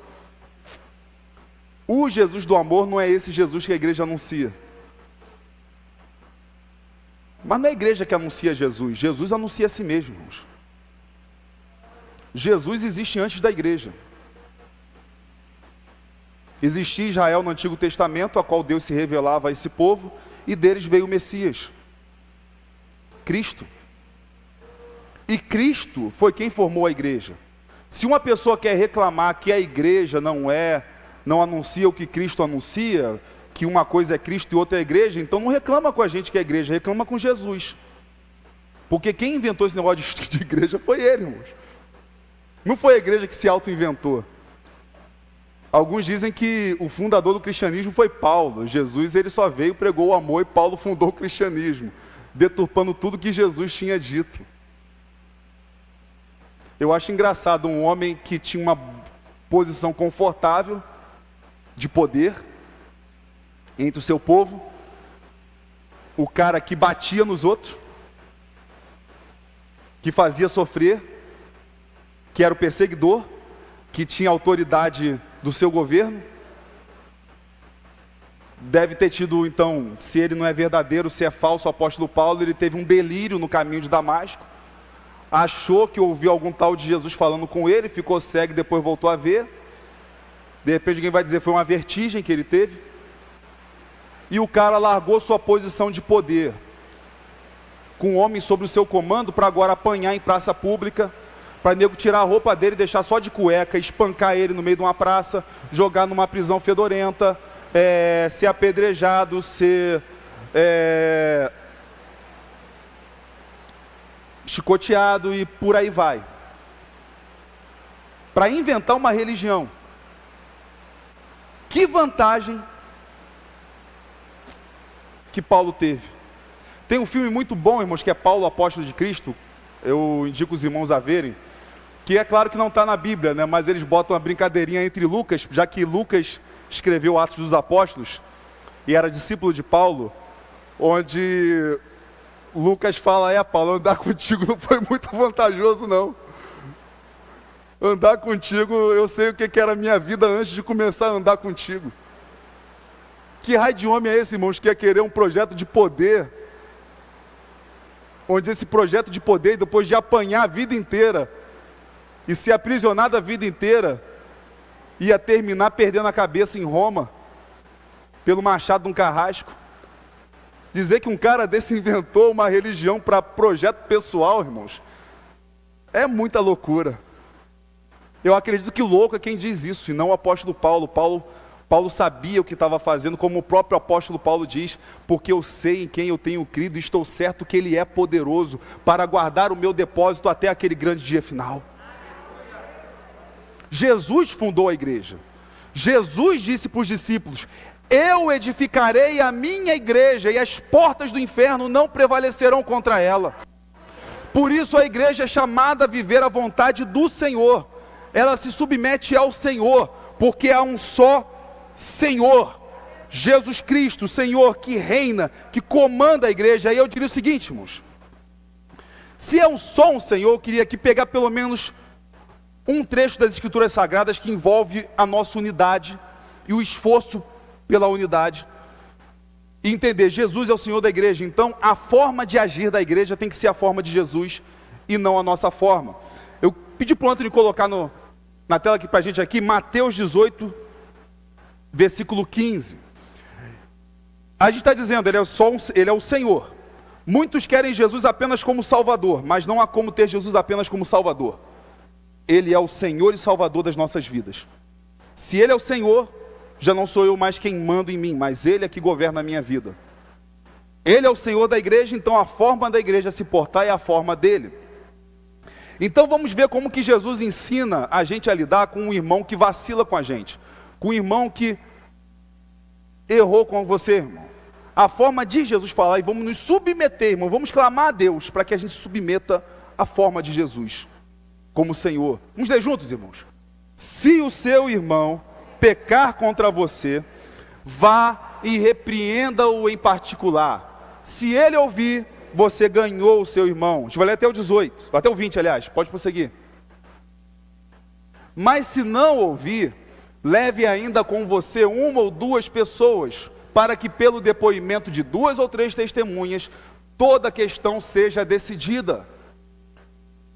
O Jesus do amor não é esse Jesus que a igreja anuncia. Mas não é a igreja que anuncia Jesus, Jesus anuncia a si mesmo, irmãos. Jesus existe antes da igreja. Existia Israel no Antigo Testamento, a qual Deus se revelava a esse povo, e deles veio o Messias, Cristo. E Cristo foi quem formou a igreja. Se uma pessoa quer reclamar que a igreja não anuncia o que Cristo anuncia, que uma coisa é Cristo e outra é a igreja, então não reclama com a gente que é a igreja, reclama com Jesus. Porque quem inventou esse negócio de igreja foi ele, irmãos. Não foi a igreja que se auto-inventou. Alguns dizem que o fundador do cristianismo foi Paulo. Jesus, ele só veio, pregou o amor, e Paulo fundou o cristianismo, deturpando tudo que Jesus tinha dito. Eu acho engraçado um homem que tinha uma posição confortável, de poder, entre o seu povo, o cara que batia nos outros, que fazia sofrer, que era o perseguidor, que tinha autoridade do seu governo, deve ter tido, então, se ele não é verdadeiro, se é falso, o apóstolo Paulo, ele teve um delírio no caminho de Damasco, achou que ouviu algum tal de Jesus falando com ele, ficou cego e depois voltou a ver, de repente alguém vai dizer, foi uma vertigem que ele teve, e o cara largou sua posição de poder, com homens sob o seu comando, para agora apanhar em praça pública, para nego tirar a roupa dele, deixar só de cueca, espancar ele no meio de uma praça, jogar numa prisão fedorenta, ser apedrejado, ser chicoteado e por aí vai. Para inventar uma religião. Que vantagem que Paulo teve. Tem um filme muito bom, irmãos, que é Paulo, Apóstolo de Cristo. Eu indico os irmãos a verem. que é claro que não está na Bíblia, né? Mas eles botam uma brincadeirinha entre Lucas, já que Lucas escreveu Atos dos Apóstolos e era discípulo de Paulo, onde Lucas fala: Paulo, andar contigo não foi muito vantajoso, não. Andar contigo, eu sei o que era a minha vida antes de começar a andar contigo. Que raio de homem é esse, irmãos, que ia querer um projeto de poder, onde esse projeto de poder, depois de apanhar a vida inteira e ser aprisionado a vida inteira, ia terminar perdendo a cabeça em Roma, pelo machado de um carrasco? Dizer que um cara desse inventou uma religião para projeto pessoal, irmãos, é muita loucura. Eu acredito que louco é quem diz isso, e não o apóstolo Paulo. Paulo sabia o que estava fazendo, como o próprio apóstolo Paulo diz: porque eu sei em quem eu tenho crido e estou certo que Ele é poderoso para guardar o meu depósito até aquele grande dia final. Jesus fundou a igreja. Jesus disse para os discípulos: eu edificarei a minha igreja e as portas do inferno não prevalecerão contra ela. Por isso a igreja é chamada a viver a vontade do Senhor. Ela se submete ao Senhor, porque há um só Senhor, Jesus Cristo, Senhor que reina, que comanda a igreja. Aí eu diria o seguinte, irmãos: se é só um Senhor, eu queria aqui pegar pelo menos um trecho das Escrituras Sagradas que envolve a nossa unidade e o esforço pela unidade, e entender: Jesus é o Senhor da igreja, então a forma de agir da igreja tem que ser a forma de Jesus e não a nossa forma. Eu pedi para o Antônio colocar na tela aqui para a gente aqui, Mateus 18, versículo 15. A gente está dizendo: ele é o Senhor. Muitos querem Jesus apenas como Salvador, mas não há como ter Jesus apenas como Salvador. Ele é o Senhor e Salvador das nossas vidas. Se Ele é o Senhor, já não sou eu mais quem manda em mim, mas Ele é que governa a minha vida. Ele é o Senhor da igreja, então a forma da igreja se portar é a forma dele. Então vamos ver como que Jesus ensina a gente a lidar com um irmão que vacila com a gente, com um irmão que errou com você, irmão. A forma de Jesus falar, e vamos nos submeter, irmão, vamos clamar a Deus para que a gente se submeta à forma de Jesus, como Senhor. Vamos ler juntos, irmãos? Se o seu irmão pecar contra você, vá e repreenda-o em particular. Se ele ouvir, você ganhou o seu irmão. A gente vai ler até o 18, até o 20, aliás, pode prosseguir. Mas se não ouvir, leve ainda com você uma ou duas pessoas, para que pelo depoimento de 2 ou 3 testemunhas, toda a questão seja decidida.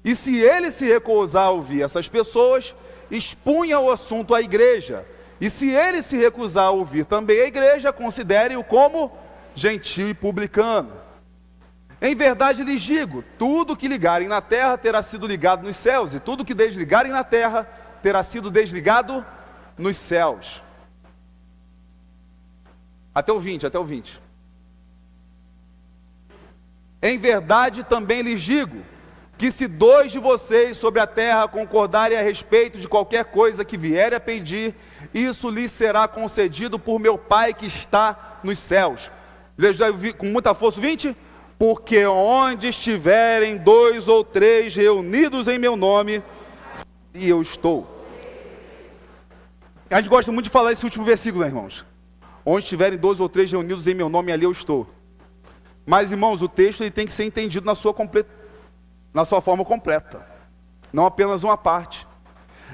E se ele se recusar a ouvir essas pessoas, expunha o assunto à igreja. E se ele se recusar a ouvir também a igreja, considere-o como gentil e publicano. Em verdade lhes digo: tudo que ligarem na terra terá sido ligado nos céus, e tudo que desligarem na terra terá sido desligado nos céus. Até o 20. Em verdade também lhes digo, que se 2 de vocês sobre a terra concordarem a respeito de qualquer coisa que vierem a pedir, isso lhes será concedido por meu Pai que está nos céus. Já com muita força o 20? Porque onde estiverem 2 ou 3 reunidos em meu nome, e eu estou. A gente gosta muito de falar esse último versículo, né, irmãos? Onde estiverem 2 ou 3 reunidos em meu nome, ali eu estou. Mas, irmãos, o texto ele tem que ser entendido na sua forma completa, não apenas uma parte.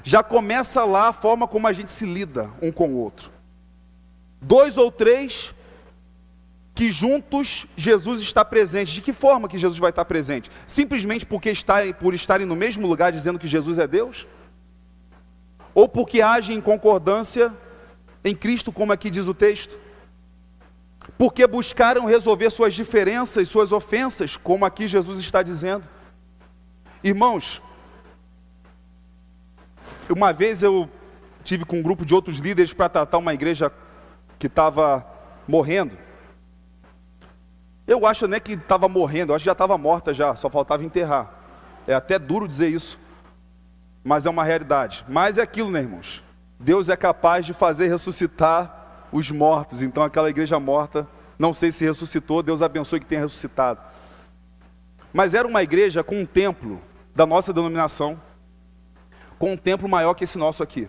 Já começa lá a forma como a gente se lida um com o outro. 2 ou 3 que juntos Jesus está presente. De que forma que Jesus vai estar presente? Simplesmente por estarem no mesmo lugar dizendo que Jesus é Deus? Ou porque agem em concordância em Cristo, como aqui diz o texto? Porque buscaram resolver suas diferenças, suas ofensas, como aqui Jesus está dizendo? Irmãos, uma vez eu tive com um grupo de outros líderes para tratar uma igreja que estava morrendo. Eu acho nem que estava morrendo, eu acho que já estava morta já, só faltava enterrar. É até duro dizer isso, mas é uma realidade. Mas é aquilo, né, irmãos? Deus é capaz de fazer ressuscitar os mortos. Então aquela igreja morta, não sei se ressuscitou, Deus abençoe que tenha ressuscitado. Mas era uma igreja com um templo da nossa denominação, com um templo maior que esse nosso aqui.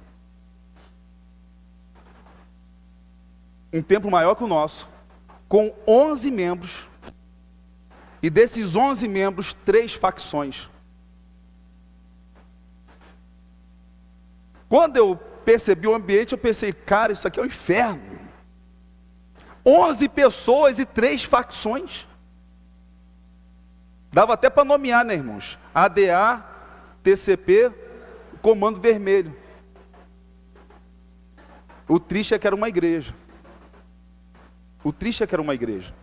Um templo maior que o nosso, com 11 membros, e desses 11 membros, 3 facções. Quando eu percebi o ambiente, eu pensei, cara, isso aqui é um inferno. 11 pessoas e 3 facções. Dava até para nomear, né, irmãos? ADA, TCP, Comando Vermelho. O triste é que era uma igreja. O triste é que era uma igreja.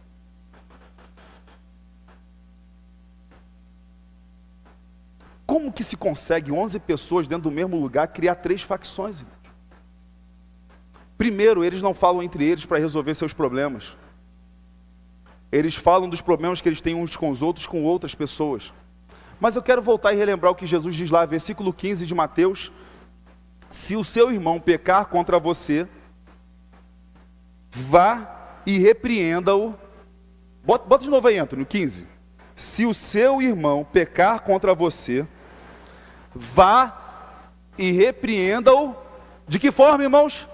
Como que se consegue 11 pessoas dentro do mesmo lugar criar 3 facções, irmãos? Primeiro, eles não falam entre eles para resolver seus problemas. Eles falam dos problemas que eles têm uns com os outros, com outras pessoas. Mas eu quero voltar e relembrar o que Jesus diz lá, versículo 15 de Mateus. Se o seu irmão pecar contra você, vá e repreenda-o. Bota de novo aí, Antônio, 15. Se o seu irmão pecar contra você, vá e repreenda-o. De que forma, irmãos?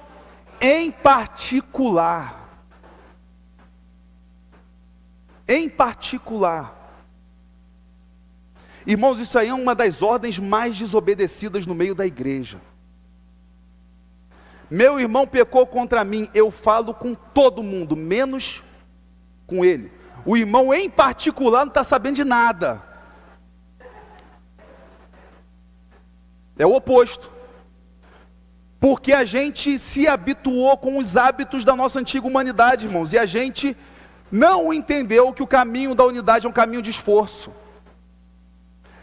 Em particular. Em particular. Irmãos, isso aí é uma das ordens mais desobedecidas no meio da igreja. Meu irmão pecou contra mim, eu falo com todo mundo, menos com ele. O irmão em particular não está sabendo de nada. É o oposto. Porque a gente se habituou com os hábitos da nossa antiga humanidade, irmãos. E a gente não entendeu que o caminho da unidade é um caminho de esforço.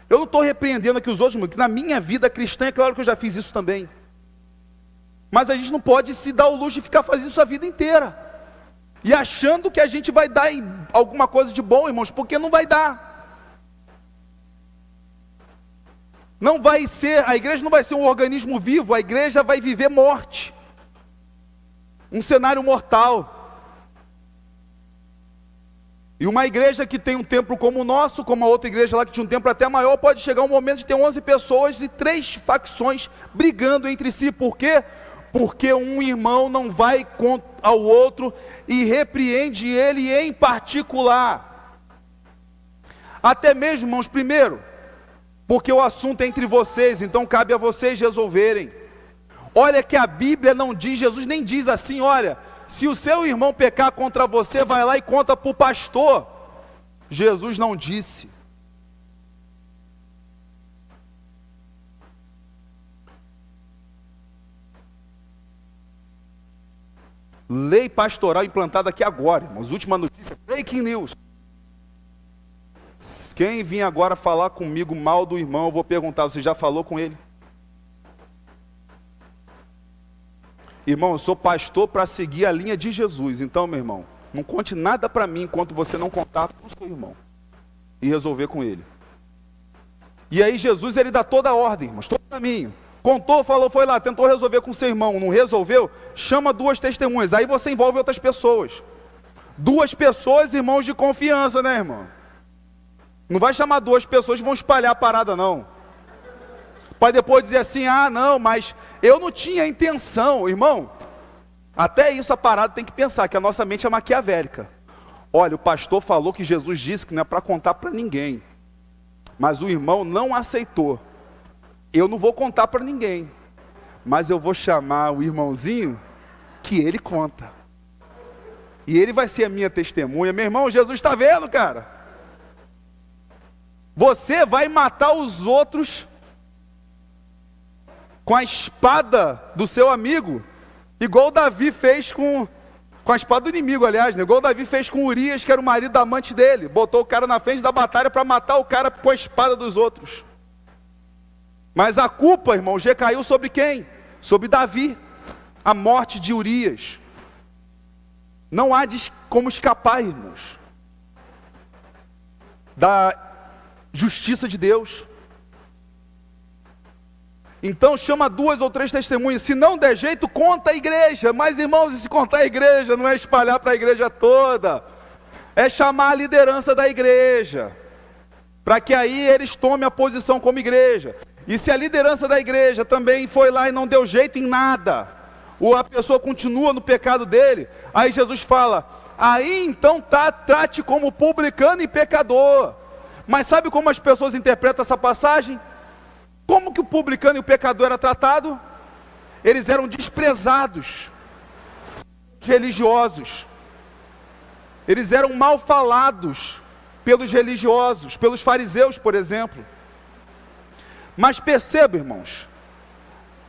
Eu não estou repreendendo aqui os outros, porque na minha vida cristã, é claro que eu já fiz isso também. Mas a gente não pode se dar o luxo de ficar fazendo isso a vida inteira. E achando que a gente vai dar alguma coisa de bom, irmãos, porque não vai dar. Não vai ser, a igreja não vai ser um organismo vivo, a igreja vai viver morte. Um cenário mortal. E uma igreja que tem um templo como o nosso, como a outra igreja lá que tinha um templo até maior, pode chegar um momento de ter 11 pessoas e 3 facções brigando entre si. Por quê? Porque um irmão não vai ao outro e repreende ele em particular. Até mesmo, irmãos, primeiro, porque o assunto é entre vocês, então cabe a vocês resolverem. Olha que a Bíblia não diz, Jesus nem diz assim, olha, se o seu irmão pecar contra você, vai lá e conta para o pastor. Jesus não disse. Lei pastoral implantada aqui agora, irmãos. Última notícia, breaking news. Quem vir agora falar comigo mal do irmão, eu vou perguntar, você já falou com ele? Irmão, eu sou pastor para seguir a linha de Jesus. Então, meu irmão, não conte nada para mim enquanto você não contar para o seu irmão. E resolver com ele. E aí Jesus, ele dá toda a ordem, irmãos, todo o caminho. Contou, falou, foi lá, tentou resolver com seu irmão, não resolveu? Chama 2 testemunhas, aí você envolve outras pessoas. 2 pessoas, irmãos de confiança, né, irmão? Não vai chamar 2 pessoas que vão espalhar a parada, não. Para depois dizer assim, ah, não, mas eu não tinha intenção, irmão. Até isso a parada tem que pensar, que a nossa mente é maquiavélica. Olha, o pastor falou que Jesus disse que não é para contar para ninguém. Mas o irmão não aceitou. Eu não vou contar para ninguém. Mas eu vou chamar o irmãozinho que ele conta. E ele vai ser a minha testemunha. Meu irmão, Jesus está vendo, cara. Você vai matar os outros com a espada do seu amigo, igual Davi fez com a espada do inimigo, aliás, né? Igual Davi fez com Urias, que era o marido da amante dele, botou o cara na frente da batalha para matar o cara com a espada dos outros. Mas a culpa, irmãos, recaiu sobre quem? Sobre Davi, a morte de Urias. Não há como escapar, irmãos, da justiça de Deus. Então chama 2 ou 3 testemunhas. Se não der jeito, conta a igreja. Mas, irmãos, e se contar a igreja, não é espalhar para a igreja toda, é chamar a liderança da igreja, para que aí eles tomem a posição como igreja. E se a liderança da igreja também foi lá e não deu jeito em nada, ou a pessoa continua no pecado dele, aí Jesus fala, aí então trate como publicano e pecador. Mas sabe como as pessoas interpretam essa passagem? Como que o publicano e o pecador era tratado? Eles eram desprezados, religiosos. Eles eram mal falados pelos religiosos, pelos fariseus, por exemplo. Mas perceba, irmãos,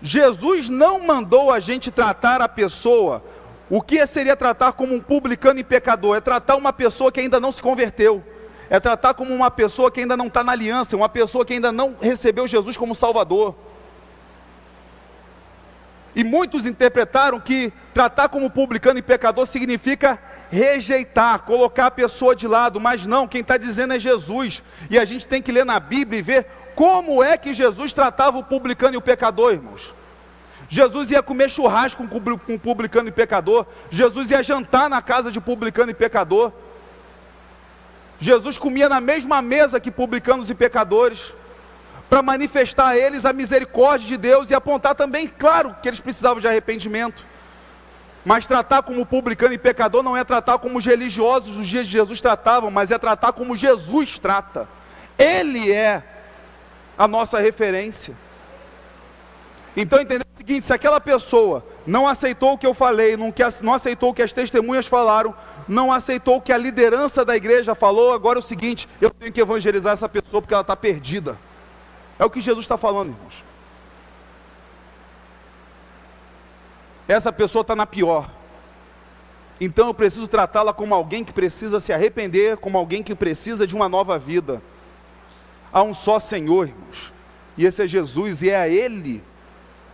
Jesus não mandou a gente tratar a pessoa, o que seria tratar como um publicano e pecador? É tratar uma pessoa que ainda não se converteu, é tratar como uma pessoa que ainda não está na aliança, uma pessoa que ainda não recebeu Jesus como Salvador. E muitos interpretaram que tratar como publicano e pecador significa rejeitar, colocar a pessoa de lado, mas não, quem está dizendo é Jesus, e a gente tem que ler na Bíblia e ver como é que Jesus tratava o publicano e o pecador, irmãos. Jesus ia comer churrasco com publicano e pecador, Jesus ia jantar na casa de publicano e pecador, Jesus comia na mesma mesa que publicanos e pecadores, para manifestar a eles a misericórdia de Deus e apontar também, claro, que eles precisavam de arrependimento. Mas tratar como publicano e pecador não é tratar como os religiosos dos dias de Jesus tratavam, mas é tratar como Jesus trata. Ele é a nossa referência. Então entendeu o seguinte, se aquela pessoa não aceitou o que eu falei, não aceitou o que as testemunhas falaram, não aceitou o que a liderança da igreja falou, agora é o seguinte, eu tenho que evangelizar essa pessoa porque ela está perdida. É o que Jesus está falando, irmãos. Essa pessoa está na pior. Então eu preciso tratá-la como alguém que precisa se arrepender, como alguém que precisa de uma nova vida. Há um só Senhor, irmãos. E esse é Jesus, e é a Ele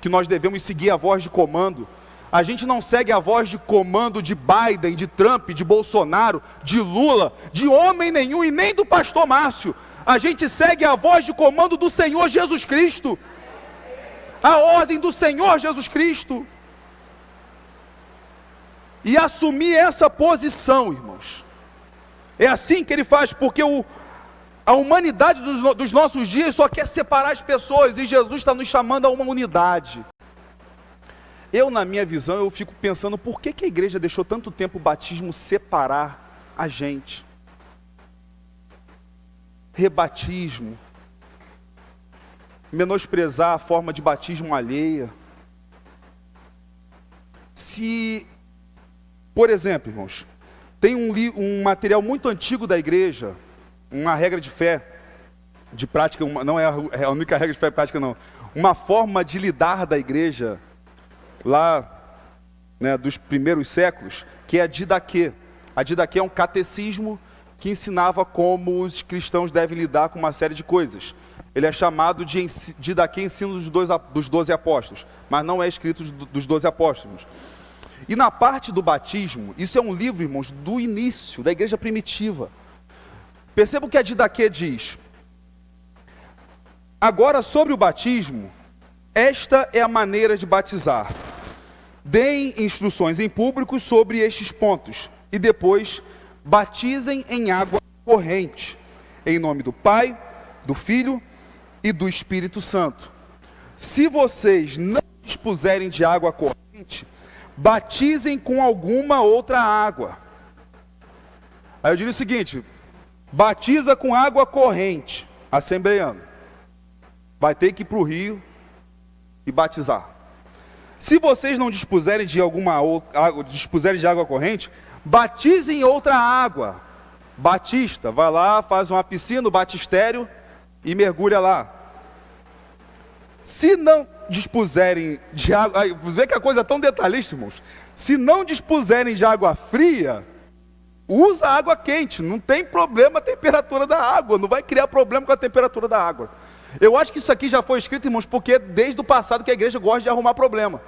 que nós devemos seguir a voz de comando. A gente não segue a voz de comando de Biden, de Trump, de Bolsonaro, de Lula, de homem nenhum e nem do pastor Márcio. A gente segue a voz de comando do Senhor Jesus Cristo. A ordem do Senhor Jesus Cristo. E assumir essa posição, irmãos. É assim que Ele faz, porque a humanidade dos nossos dias só quer separar as pessoas, e Jesus está nos chamando a uma unidade. Eu, na minha visão, eu fico pensando, por que a igreja deixou tanto tempo o batismo separar a gente? Rebatismo, menosprezar a forma de batismo alheia. Se, por exemplo, irmãos, tem um material muito antigo da igreja, uma regra de fé, de prática, não é a única regra de fé e prática não, uma forma de lidar da igreja, lá, né, dos primeiros séculos, que é a Didaquê. A Didaquê é um catecismo que ensinava como os cristãos devem lidar com uma série de coisas. Ele é chamado de Didaquê, ensino dos 12 apóstolos, mas não é escrito dos 12 apóstolos. E na parte do batismo, isso é um livro, irmãos, do início, da igreja primitiva. Perceba o que a Didaquê diz. Agora, sobre o batismo, esta é a maneira de batizar. Deem instruções em público sobre estes pontos, e depois batizem em água corrente, em nome do Pai, do Filho e do Espírito Santo. Se vocês não dispuserem de água corrente, batizem com alguma outra água. Aí eu diria o seguinte, batiza com água corrente, assembleiano. Vai ter que ir para o rio e batizar. Se vocês não dispuserem de de água corrente, batizem em outra água. Batista, vai lá, faz uma piscina, um batistério e mergulha lá. Se não dispuserem de água, vê que a coisa é tão detalhista, irmãos. Se não dispuserem de água fria, usa água quente, não tem problema a temperatura da água, não vai criar problema com a temperatura da água. Eu acho que isso aqui já foi escrito, irmãos, porque desde o passado que a igreja gosta de arrumar problema,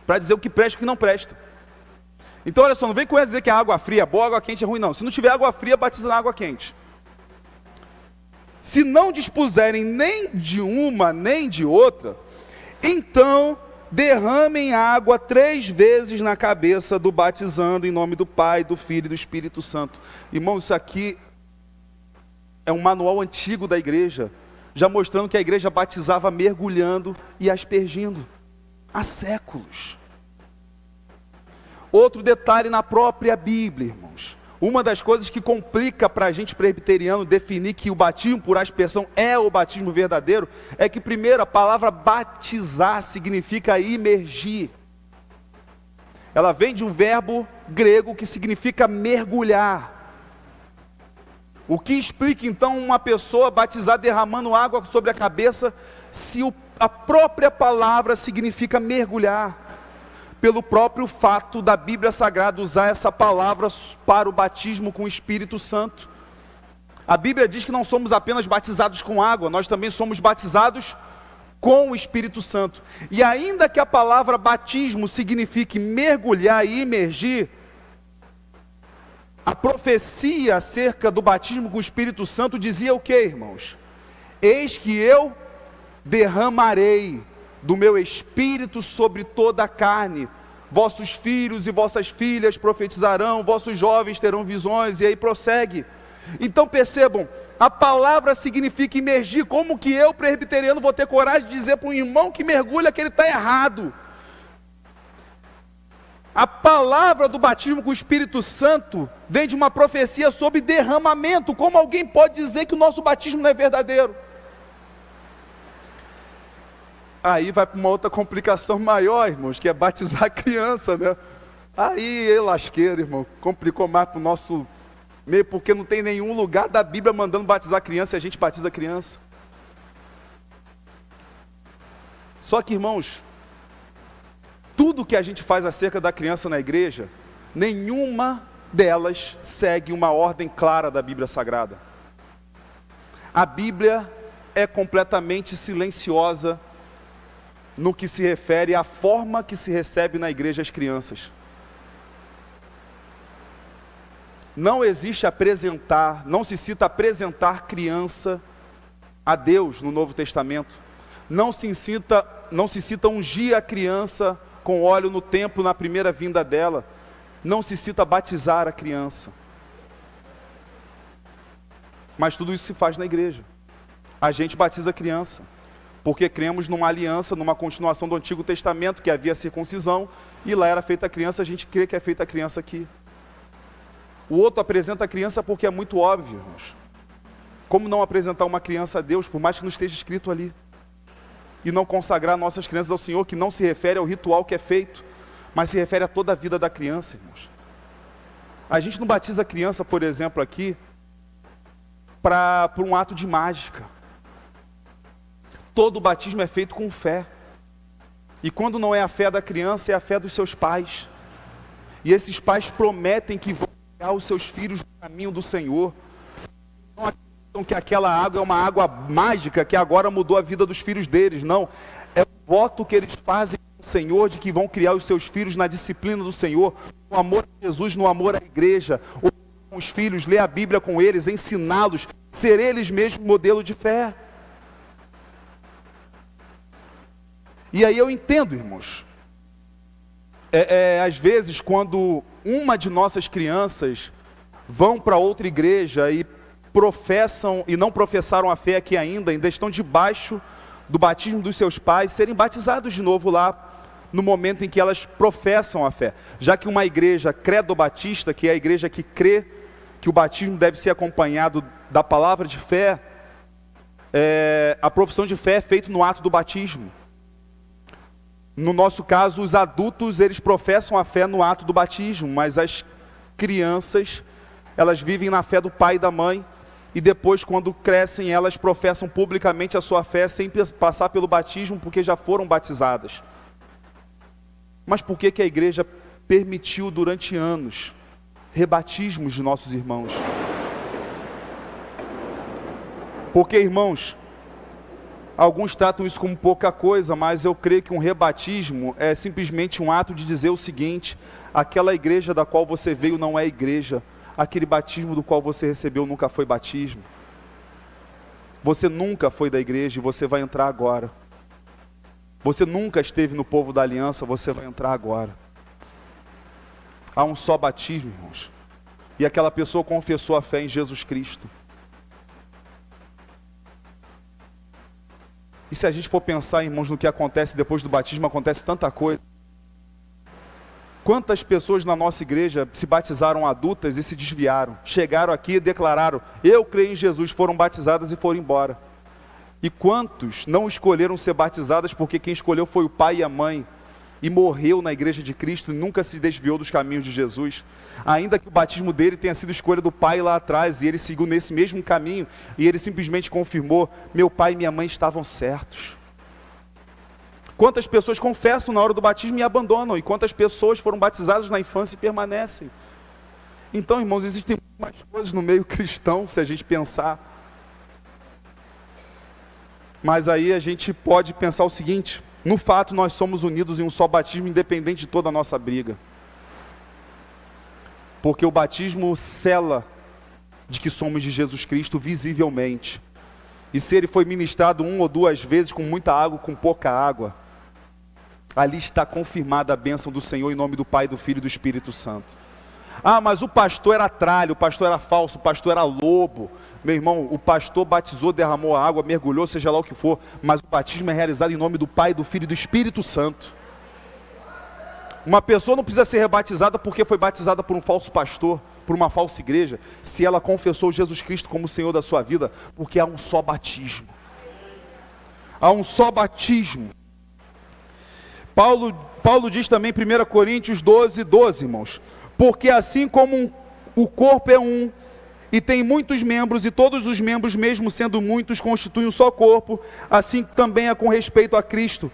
para dizer o que presta e o que não presta. Então olha só, não vem com ela dizer que a água fria é boa, a água quente é ruim, não. Se não tiver água fria, batiza na água quente. Se não dispuserem nem de uma nem de outra, então derramem água 3 vezes na cabeça do batizando em nome do Pai, do Filho e do Espírito Santo. Irmãos, isso aqui é um manual antigo da igreja, já mostrando que a igreja batizava mergulhando e aspergindo, há séculos. Outro detalhe na própria Bíblia, irmãos. Uma das coisas que complica para a gente presbiteriano definir que o batismo por aspersão é o batismo verdadeiro, é que primeiro a palavra batizar significa imergir. Ela vem de um verbo grego que significa mergulhar. O que explica então uma pessoa batizar derramando água sobre a cabeça, se a própria palavra significa mergulhar? Pelo próprio fato da Bíblia Sagrada usar essa palavra para o batismo com o Espírito Santo. A Bíblia diz que não somos apenas batizados com água, nós também somos batizados com o Espírito Santo. E ainda que a palavra batismo signifique mergulhar e imergir, a profecia acerca do batismo com o Espírito Santo dizia o que, irmãos? Eis que eu derramarei do meu Espírito sobre toda a carne, vossos filhos e vossas filhas profetizarão, vossos jovens terão visões, e aí prossegue. Então percebam, a palavra significa imergir. Como que eu, presbiteriano, vou ter coragem de dizer para um irmão que mergulha que ele está errado? A palavra do batismo com o Espírito Santo vem de uma profecia sobre derramamento. Como alguém pode dizer que o nosso batismo não é verdadeiro? Aí vai para uma outra complicação maior, irmãos, que é batizar a criança, né? Aí, lasqueiro, irmão, complicou mais para o nosso meio, porque não tem nenhum lugar da Bíblia mandando batizar a criança e a gente batiza a criança. Só que, irmãos, tudo que a gente faz acerca da criança na igreja, nenhuma delas segue uma ordem clara da Bíblia Sagrada. A Bíblia é completamente silenciosa no que se refere à forma que se recebe na igreja as crianças. Não existe apresentar, não se cita apresentar criança a Deus no Novo Testamento. Não se cita ungir a criança com óleo no templo na primeira vinda dela. Não se cita batizar a criança. Mas tudo isso se faz na igreja. A gente batiza a criança, porque cremos numa aliança, numa continuação do Antigo Testamento, que havia circuncisão, e lá era feita a criança, a gente crê que é feita a criança aqui. O outro apresenta a criança porque é muito óbvio, irmãos. Como não apresentar uma criança a Deus, por mais que não esteja escrito ali? E não consagrar nossas crianças ao Senhor, que não se refere ao ritual que é feito, mas se refere a toda a vida da criança, irmãos. A gente não batiza a criança, por exemplo, aqui, por um ato de mágica. Todo batismo é feito com fé. E quando não é a fé da criança, é a fé dos seus pais. E esses pais prometem que vão guiar os seus filhos no caminho do Senhor. Não acreditam que aquela água é uma água mágica que agora mudou a vida dos filhos deles. Não. É o voto que eles fazem com o Senhor de que vão criar os seus filhos na disciplina do Senhor, no amor a Jesus, no amor à igreja, com os filhos, ler a Bíblia com eles, ensiná-los, ser eles mesmos modelo de fé. E aí eu entendo, irmãos, às vezes quando uma de nossas crianças vão para outra igreja e professam e não professaram a fé aqui ainda estão debaixo do batismo dos seus pais, serem batizados de novo lá no momento em que elas professam a fé. Já que uma igreja credo-batista, que é a igreja que crê que o batismo deve ser acompanhado da palavra de fé, a profissão de fé é feita no ato do batismo. No nosso caso, os adultos, eles professam a fé no ato do batismo, mas as crianças, elas vivem na fé do pai e da mãe, e depois, quando crescem, elas professam publicamente a sua fé, sem passar pelo batismo, porque já foram batizadas. Mas por que a igreja permitiu durante anos rebatismos de nossos irmãos? Porque, irmãos, alguns tratam isso como pouca coisa, mas eu creio que um rebatismo é simplesmente um ato de dizer o seguinte: aquela igreja da qual você veio não é igreja, aquele batismo do qual você recebeu nunca foi batismo. Você nunca foi da igreja e você vai entrar agora. Você nunca esteve no povo da aliança, você vai entrar agora. Há um só batismo, irmãos. E aquela pessoa confessou a fé em Jesus Cristo. E se a gente for pensar, irmãos, no que acontece depois do batismo, acontece tanta coisa. Quantas pessoas na nossa igreja se batizaram adultas e se desviaram? Chegaram aqui e declararam, eu creio em Jesus, foram batizadas e foram embora. E quantos não escolheram ser batizadas porque quem escolheu foi o pai e a mãe, e morreu na igreja de Cristo e nunca se desviou dos caminhos de Jesus? Ainda que o batismo dele tenha sido escolha do pai lá atrás, e ele seguiu nesse mesmo caminho, e ele simplesmente confirmou, meu pai e minha mãe estavam certos. Quantas pessoas confessam na hora do batismo e abandonam, e quantas pessoas foram batizadas na infância e permanecem? Então, irmãos, existem mais coisas no meio cristão, se a gente pensar. Mas aí a gente pode pensar o seguinte, no fato nós somos unidos em um só batismo, independente de toda a nossa briga. Porque o batismo sela de que somos de Jesus Cristo visivelmente. E se ele foi ministrado 1 ou 2 vezes com muita água, com pouca água, ali está confirmada a bênção do Senhor em nome do Pai, do Filho e do Espírito Santo. Ah, mas o pastor era tralho, o pastor era falso, o pastor era lobo. Meu irmão, o pastor batizou, derramou a água, mergulhou, seja lá o que for, mas o batismo é realizado em nome do Pai, do Filho e do Espírito Santo. Uma pessoa não precisa ser rebatizada porque foi batizada por um falso pastor, por uma falsa igreja, se ela confessou Jesus Cristo como o Senhor da sua vida, porque há um só batismo. Há um só batismo. Paulo diz também em 1 Coríntios 12, 12, irmãos, porque assim como o corpo é um, e tem muitos membros, e todos os membros, mesmo sendo muitos, constituem um só corpo, assim também é com respeito a Cristo,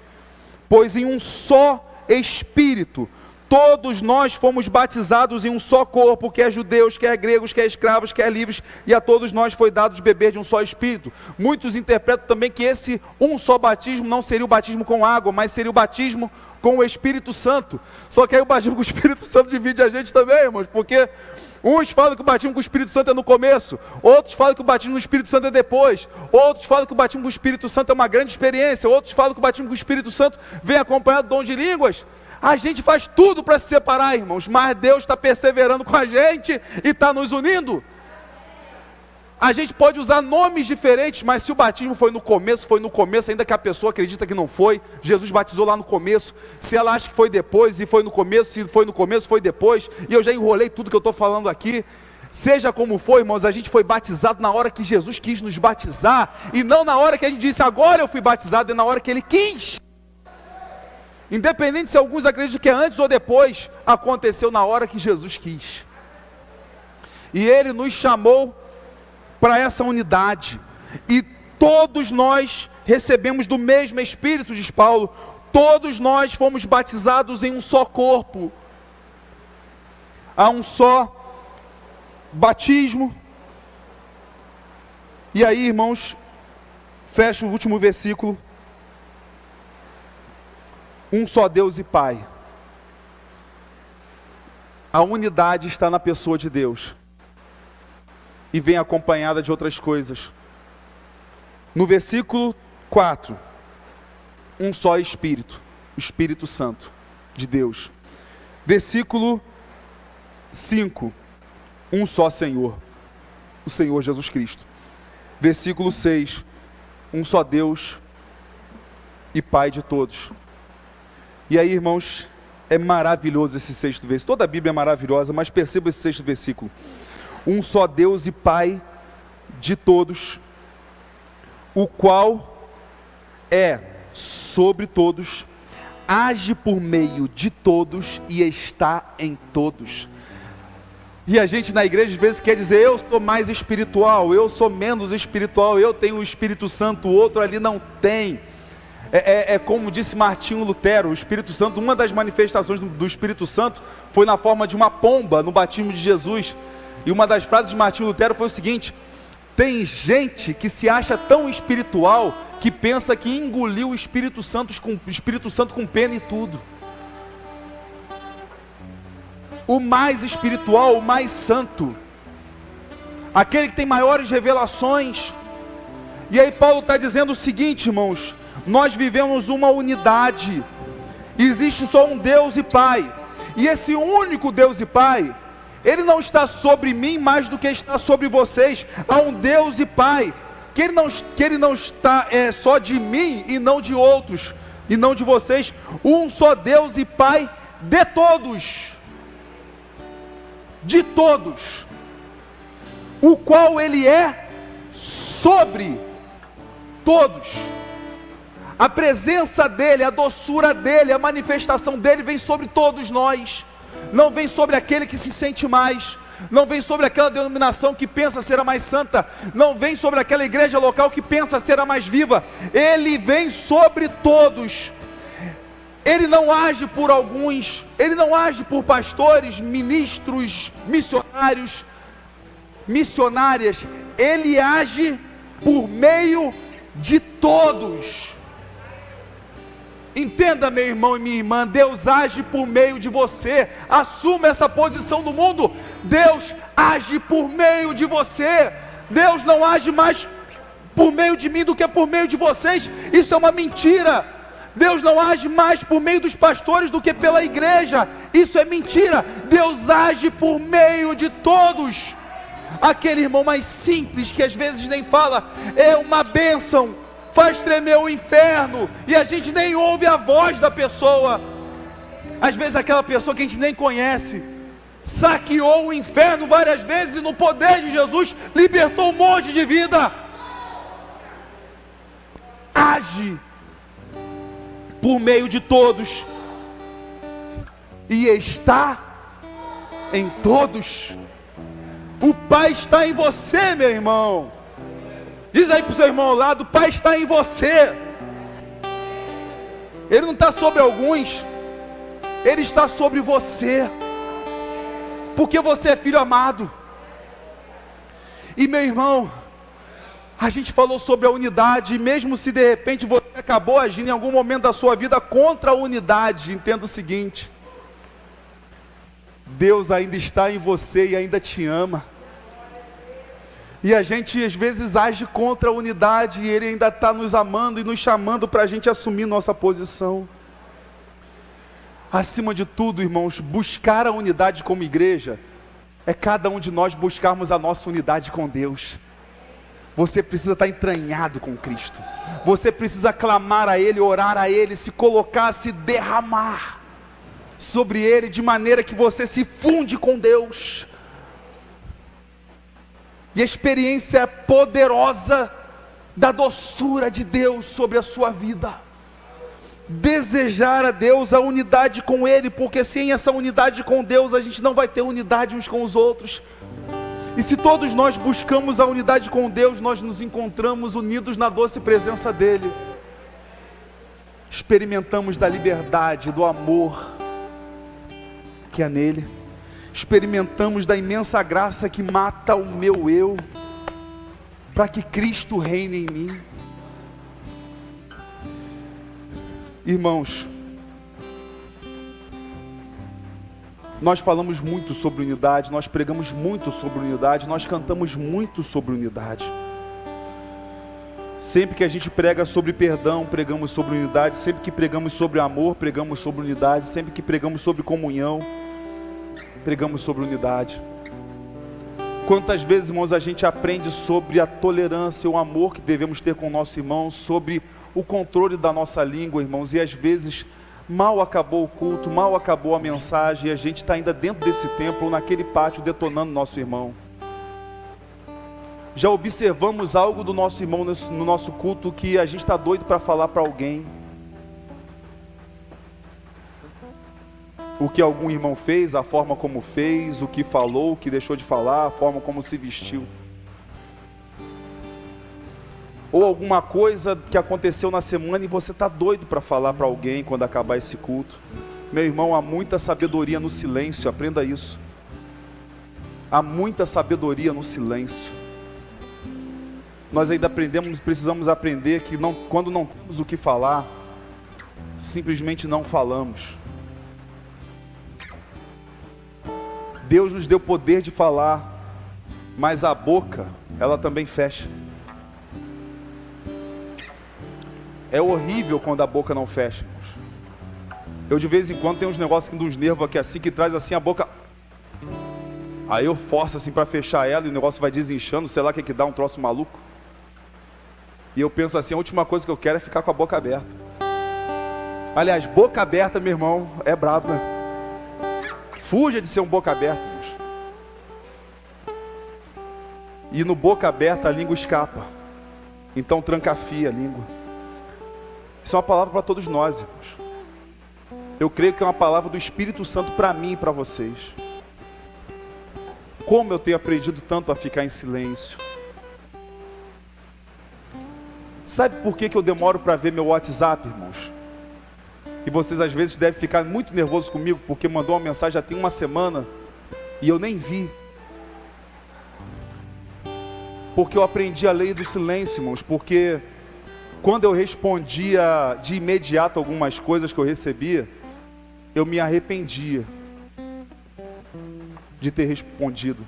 pois em um só Espírito, todos nós fomos batizados em um só corpo, quer judeus, quer gregos, quer escravos, quer livres, e a todos nós foi dado de beber de um só Espírito. Muitos interpretam também que esse um só batismo não seria o batismo com água, mas seria o batismo com o Espírito Santo. Só que aí o batismo com o Espírito Santo divide a gente também, irmãos, porque uns falam que o batismo com o Espírito Santo é no começo, outros falam que o batismo com o Espírito Santo é depois, outros falam que o batismo com o Espírito Santo é uma grande experiência, outros falam que o batismo com o Espírito Santo vem acompanhado do dom de línguas. A gente faz tudo para se separar, irmãos, mas Deus está perseverando com a gente e está nos unindo. A gente pode usar nomes diferentes, mas se o batismo foi no começo, ainda que a pessoa acredita que não foi, Jesus batizou lá no começo. Se ela acha que foi depois e foi no começo, se foi no começo, foi depois, e eu já enrolei tudo que eu estou falando aqui. Seja como for, irmãos, a gente foi batizado na hora que Jesus quis nos batizar, e não na hora que a gente disse, agora eu fui batizado, é na hora que Ele quis. Independente se alguns acreditam que é antes ou depois, aconteceu na hora que Jesus quis. E Ele nos chamou para essa unidade, e todos nós recebemos do mesmo Espírito, diz Paulo, todos nós fomos batizados em um só corpo, há um só batismo. E aí, irmãos, fecha o último versículo, um só Deus e Pai. A unidade está na pessoa de Deus, e vem acompanhada de outras coisas. No versículo 4, um só Espírito, o Espírito Santo de Deus. Versículo 5, um só Senhor, o Senhor Jesus Cristo. Versículo 6, um só Deus e Pai de todos. E aí, irmãos, é maravilhoso esse sexto versículo. Toda a Bíblia é maravilhosa, mas perceba esse sexto versículo. Um só Deus e Pai de todos, o qual é sobre todos, age por meio de todos e está em todos. E a gente na igreja às vezes quer dizer, eu sou mais espiritual, eu sou menos espiritual, eu tenho o Espírito Santo, o outro ali não tem. É como disse Martinho Lutero, o Espírito Santo, uma das manifestações do Espírito Santo foi na forma de uma pomba no batismo de Jesus. E uma das frases de Martinho Lutero foi o seguinte: tem gente que se acha tão espiritual que pensa que engoliu o Espírito Santo com pena e tudo. O mais espiritual, o mais santo, aquele que tem maiores revelações. E aí Paulo está dizendo o seguinte, irmãos, nós vivemos uma unidade, existe só um Deus e Pai, e esse único Deus e Pai, Ele não está sobre mim mais do que está sobre vocês. Há um Deus e Pai que ele não está só de mim e não de outros, e não de vocês, um só Deus e Pai de todos, o qual ele é sobre todos. A presença dele, a doçura dele, a manifestação dele vem sobre todos nós, não vem sobre aquele que se sente mais, não vem sobre aquela denominação que pensa ser a mais santa, não vem sobre aquela igreja local que pensa ser a mais viva, ele vem sobre todos. Ele não age por alguns, ele não age por pastores, ministros, missionários, missionárias, ele age por meio de todos. Entenda, meu irmão e minha irmã, Deus age por meio de você. Assuma essa posição no mundo. Deus age por meio de você. Deus não age mais por meio de mim do que por meio de vocês. Isso é uma mentira. Deus não age mais por meio dos pastores do que pela igreja. Isso é mentira. Deus age por meio de todos. Aquele irmão mais simples que às vezes nem fala, é uma bênção, faz tremer o inferno, e a gente nem ouve a voz da pessoa. Às vezes aquela pessoa que a gente nem conhece, saqueou o inferno várias vezes e no poder de Jesus libertou um monte de vida. Age por meio de todos e está em todos. O Pai está em você, meu irmão. Diz aí para o seu irmão ao lado: o Pai está em você. Ele não está sobre alguns, Ele está sobre você, porque você é filho amado. E meu irmão, a gente falou sobre a unidade, e mesmo se de repente você acabou agindo em algum momento da sua vida contra a unidade, entenda o seguinte: Deus ainda está em você e ainda te ama. E a gente às vezes age contra a unidade, e Ele ainda está nos amando e nos chamando para a gente assumir nossa posição. Acima de tudo, irmãos, buscar a unidade como igreja é cada um de nós buscarmos a nossa unidade com Deus. Você precisa estar entranhado com Cristo. Você precisa clamar a Ele, orar a Ele, se colocar, se derramar sobre Ele, de maneira que você se funde com Deus. E a experiência poderosa da doçura de Deus sobre a sua vida. Desejar a Deus a unidade com Ele, porque sem essa unidade com Deus, a gente não vai ter unidade uns com os outros. E se todos nós buscamos a unidade com Deus, nós nos encontramos unidos na doce presença dEle. Experimentamos da liberdade, do amor que há nele. Experimentamos da imensa graça que mata o meu eu, para que Cristo reine em mim. Irmãos, nós falamos muito sobre unidade, nós pregamos muito sobre unidade, nós cantamos muito sobre unidade. Sempre que a gente prega sobre perdão, pregamos sobre unidade. Sempre que pregamos sobre amor, pregamos sobre unidade. Sempre que pregamos sobre comunhão, pregamos sobre unidade. Quantas vezes, irmãos, a gente aprende sobre a tolerância, o amor que devemos ter com o nosso irmão, sobre o controle da nossa língua, irmãos, e às vezes mal acabou o culto, mal acabou a mensagem, e a gente está ainda dentro desse templo, naquele pátio, detonando nosso irmão. Já observamos algo do nosso irmão no nosso culto que a gente está doido para falar para alguém. O que algum irmão fez, a forma como fez, o que falou, o que deixou de falar, a forma como se vestiu. Ou alguma coisa que aconteceu na semana e você está doido para falar para alguém quando acabar esse culto. Meu irmão, há muita sabedoria no silêncio, aprenda isso. Há muita sabedoria no silêncio. Nós ainda precisamos aprender que quando não temos o que falar, simplesmente não falamos. Deus nos deu poder de falar, mas a boca, ela também fecha. É horrível quando a boca não fecha. Eu de vez em quando tenho uns negócios dos nervos aqui assim, que traz assim a boca. Aí eu forço assim para fechar ela e o negócio vai desinchando, sei lá o que dá, um troço maluco. E eu penso assim, a última coisa que eu quero é ficar com a boca aberta. Aliás, boca aberta, meu irmão, é brabo, né? Fuja de ser um boca aberta, irmãos. E no boca aberta a língua escapa. Então trancafia a língua. Isso é uma palavra para todos nós, irmãos. Eu creio que é uma palavra do Espírito Santo para mim e para vocês. Como eu tenho aprendido tanto a ficar em silêncio. Sabe por que eu demoro para ver meu WhatsApp, irmãos? E vocês às vezes devem ficar muito nervosos comigo, porque mandou uma mensagem já tem uma semana e eu nem vi. Porque eu aprendi a lei do silêncio, irmãos, porque quando eu respondia de imediato algumas coisas que eu recebia, eu me arrependia de ter respondido.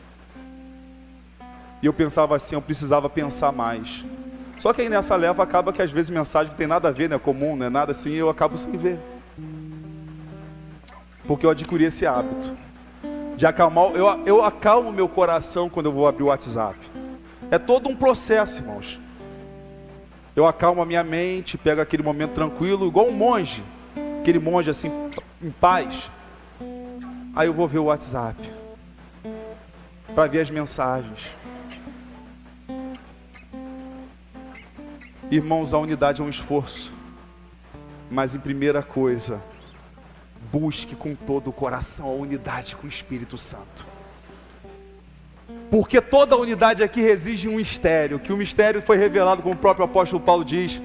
E eu pensava assim, eu precisava pensar mais. Só que aí nessa leva acaba que às vezes mensagem que tem nada a ver, não é comum, não é nada assim, eu acabo sem ver. Porque eu adquiri esse hábito de acalmar, eu acalmo meu coração quando eu vou abrir o WhatsApp. É todo um processo, irmãos. Eu acalmo a minha mente, pego aquele momento tranquilo, igual um monge. Aquele monge assim, em paz. Aí eu vou ver o WhatsApp para ver as mensagens. Irmãos, a unidade é um esforço. Mas em primeira coisa, busque com todo o coração a unidade com o Espírito Santo. Porque toda a unidade aqui reside em um mistério, que o mistério foi revelado, como o próprio apóstolo Paulo diz.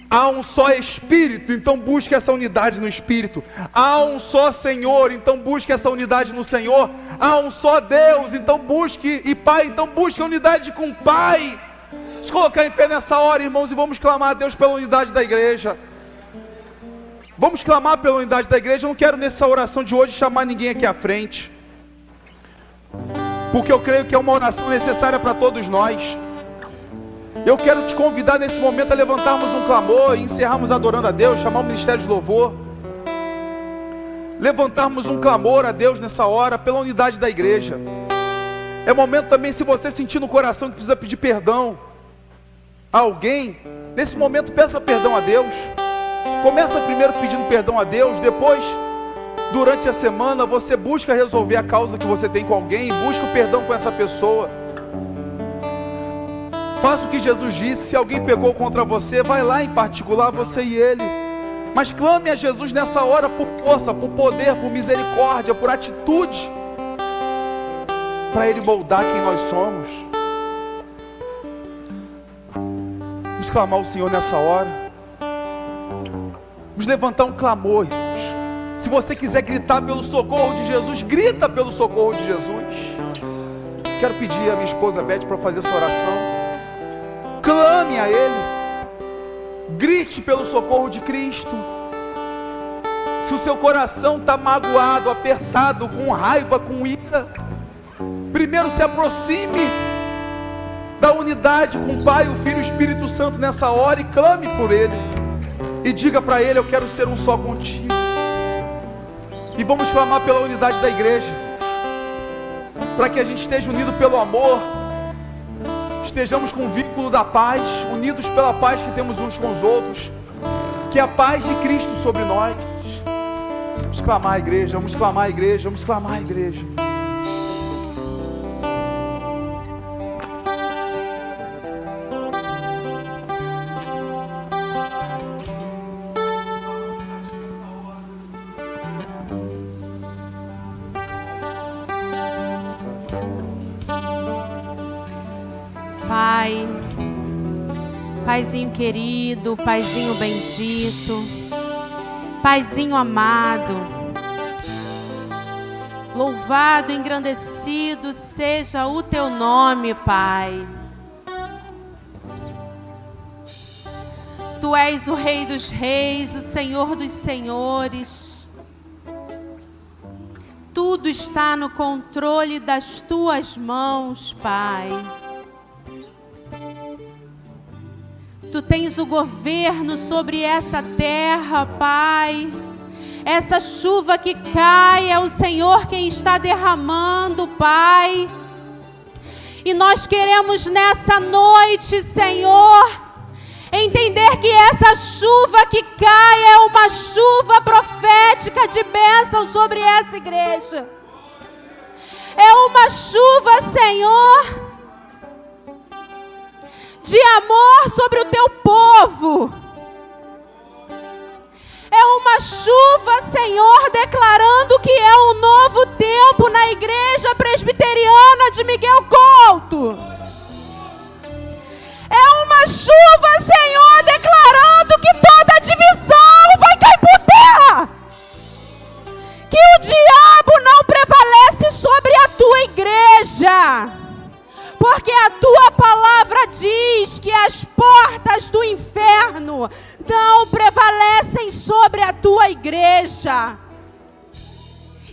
Há um só Espírito, então busque essa unidade no Espírito. Há um só Senhor, então busque essa unidade no Senhor. Há um só Deus, então busque, e Pai, então busque a unidade com o Pai. Vamos colocar em pé nessa hora, irmãos, e vamos clamar a Deus pela unidade da igreja. Vamos clamar pela unidade da igreja. Eu não quero nessa oração de hoje chamar ninguém aqui à frente, porque eu creio que é uma oração necessária para todos nós. Eu quero te convidar nesse momento a levantarmos um clamor e encerrarmos adorando a Deus, chamar o ministério de louvor. Levantarmos um clamor a Deus nessa hora pela unidade da igreja. É momento também, se você sentir no coração que precisa pedir perdão a alguém, nesse momento peça perdão a Deus. Começa primeiro pedindo perdão a Deus, depois, durante a semana, você busca resolver a causa que você tem com alguém, busca o perdão com essa pessoa. Faça o que Jesus disse, se alguém pecou contra você, vai lá em particular, você e ele. Mas clame a Jesus nessa hora por força, por poder, por misericórdia, por atitude, para Ele moldar quem nós somos. Vamos clamar ao Senhor nessa hora. Vamos levantar um clamor, irmãos. Se você quiser gritar pelo socorro de Jesus, grita pelo socorro de Jesus. Quero pedir a minha esposa Beth para fazer essa oração. Clame a Ele, grite pelo socorro de Cristo. Se o seu coração está magoado, apertado, com raiva, com ira, primeiro se aproxime da unidade com o Pai, o Filho e o Espírito Santo nessa hora e clame por Ele. E diga para Ele, eu quero ser um só contigo. E vamos clamar pela unidade da igreja, para que a gente esteja unido pelo amor, estejamos com o vínculo da paz, unidos pela paz que temos uns com os outros, que é a paz de Cristo sobre nós. Vamos clamar a igreja, vamos clamar a igreja, vamos clamar a igreja. Pai, Paizinho querido, Paizinho bendito, Paizinho amado, louvado, engrandecido seja o Teu nome, Pai. Tu és o Rei dos Reis, o Senhor dos Senhores. Tudo está no controle das Tuas mãos, Pai. Tu tens o governo sobre essa terra, Pai. Essa chuva que cai é o Senhor quem está derramando, Pai. E nós queremos nessa noite, Senhor, Entender que essa chuva que cai é uma chuva profética de bênção sobre essa igreja. É uma chuva, Senhor, de amor sobre o teu povo. É uma chuva, Senhor, declarando que é um novo tempo na igreja presbiteriana de Miguel Couto. É uma chuva, Senhor, declarando que toda divisão vai cair por terra. Que o diabo não prevalece sobre a tua igreja. Porque a tua palavra diz que as portas do inferno não prevalecem sobre a tua igreja.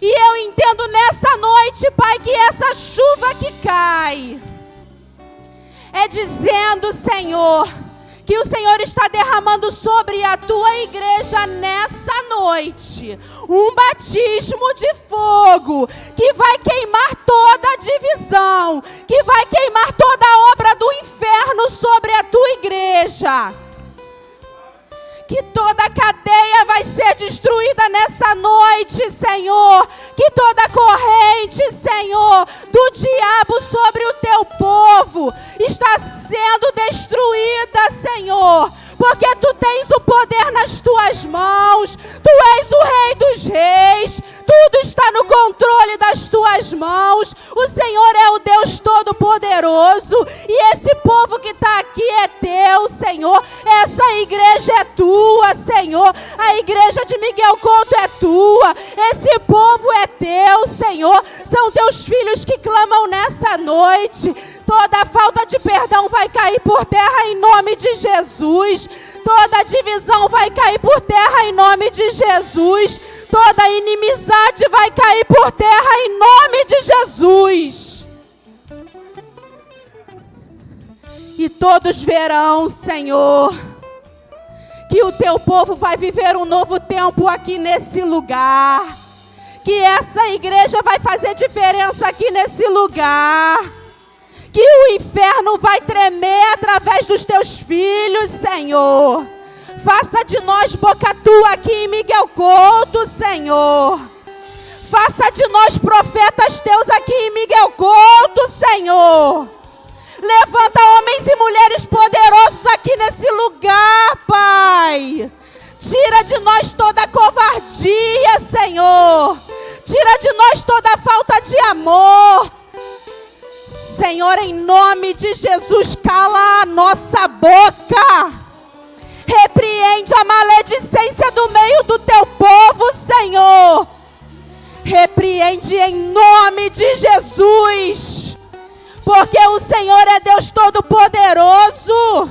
E eu entendo nessa noite, Pai, que essa chuva que cai é dizendo, Senhor, que o Senhor está derramando sobre a tua igreja nessa noite um batismo de fogo que vai queimar toda a divisão, que vai queimar toda a obra do inferno sobre a tua igreja. Que toda a cadeia vai ser destruída nessa noite, Senhor. Que toda a corrente, Senhor, do diabo sobre o teu povo está sendo destruída, Senhor. Porque tu tens o poder nas tuas mãos. Tu és o Rei dos Reis. Tudo está no controle das tuas mãos. O Senhor é o Deus Todo-Poderoso. E esse povo que está aqui é teu, Senhor. Essa igreja é tua, Senhor. A igreja de Miguel Couto é tua. Esse povo é teu, Senhor. São teus filhos que clamam nessa noite. Toda falta de perdão vai cair por terra em nome de Jesus. Toda divisão vai cair por terra em nome de Jesus. Toda inimizade vai cair por terra em nome de Jesus. E todos verão, Senhor, que o teu povo vai viver um novo tempo aqui nesse lugar. Que essa igreja vai fazer diferença aqui nesse lugar. Que o inferno vai tremer através dos teus filhos, Senhor. Faça de nós boca tua aqui em Miguel Couto, Senhor. Faça de nós profetas teus aqui em Miguel Couto, Senhor. Levanta homens e mulheres poderosos aqui nesse lugar, Pai. Tira de nós toda a covardia, Senhor. Tira de nós toda a falta de amor. Senhor, em nome de Jesus, cala a nossa boca. Repreende a maledicência do meio do teu povo, Senhor. Repreende em nome de Jesus. Porque o Senhor é Deus Todo-Poderoso.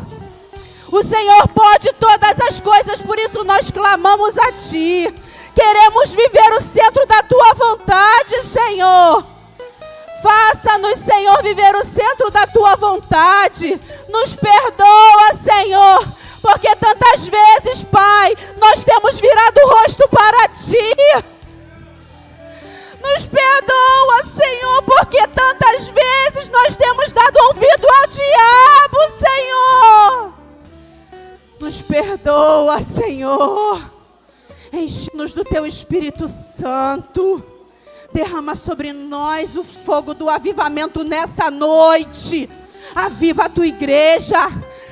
O Senhor pode todas as coisas, por isso nós clamamos a Ti. Queremos viver o centro da Tua vontade, Senhor. Faça-nos, Senhor, viver o centro da Tua vontade. Nos perdoa, Senhor, porque tantas vezes, Pai, nós temos virado o rosto para Ti. Nos perdoa, Senhor, porque tantas vezes nós temos dado ouvido ao diabo, Senhor. Nos perdoa, Senhor. Enche-nos do Teu Espírito Santo. Derrama sobre nós o fogo do avivamento nessa noite. Aviva a Tua igreja.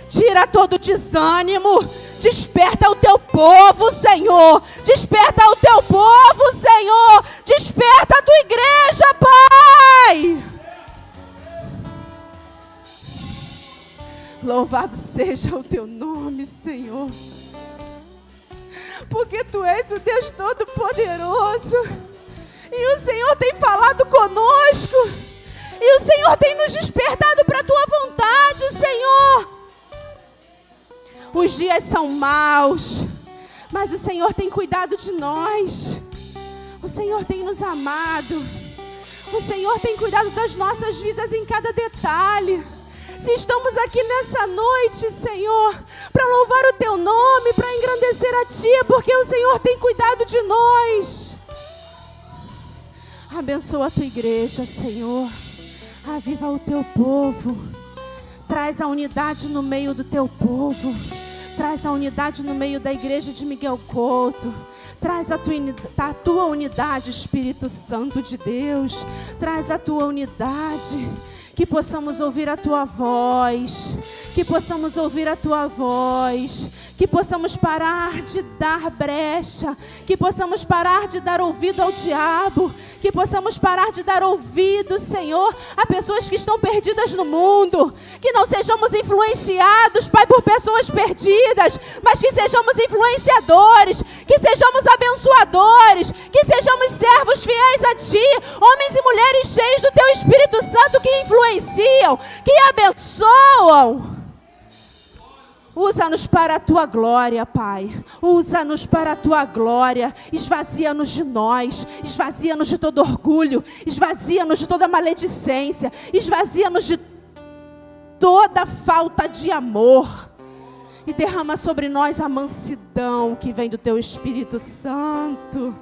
Tira todo o desânimo. Desperta o Teu povo, Senhor. Desperta o Teu povo, Senhor. Desperta a Tua igreja, Pai. Louvado seja o Teu nome, Senhor. Porque Tu és o Deus Todo-Poderoso. E o Senhor tem falado conosco. E o Senhor tem nos despertado para a Tua vontade, Senhor. Os dias são maus, mas o Senhor tem cuidado de nós. O Senhor tem nos amado. O Senhor tem cuidado das nossas vidas em cada detalhe. Se estamos aqui nessa noite, Senhor, para louvar o Teu nome, para engrandecer a Ti, é porque o Senhor tem cuidado de nós. Abençoa a Tua igreja, Senhor. Aviva o Teu povo. Traz a unidade no meio do Teu povo. Traz a unidade no meio da igreja de Miguel Couto. Traz a tua unidade, Espírito Santo de Deus. Traz a tua unidade. Que possamos ouvir a tua voz. Que possamos ouvir a tua voz. Que possamos parar de dar brecha. Que possamos parar de dar ouvido ao diabo. Que possamos parar de dar ouvido, Senhor, a pessoas que estão perdidas no mundo. Que não sejamos influenciados, Pai, por pessoas perdidas, mas que sejamos influenciadores, que sejamos abençoadores, que sejamos servos fiéis a Ti, homens e mulheres cheios do Teu Espírito Santo que influenciam, que abençoam. Usa-nos para a Tua glória, Pai. Usa-nos para a Tua glória. Esvazia-nos de nós. Esvazia-nos de todo orgulho. Esvazia-nos de toda maledicência. Esvazia-nos de toda falta de amor. E derrama sobre nós a mansidão que vem do Teu Espírito Santo.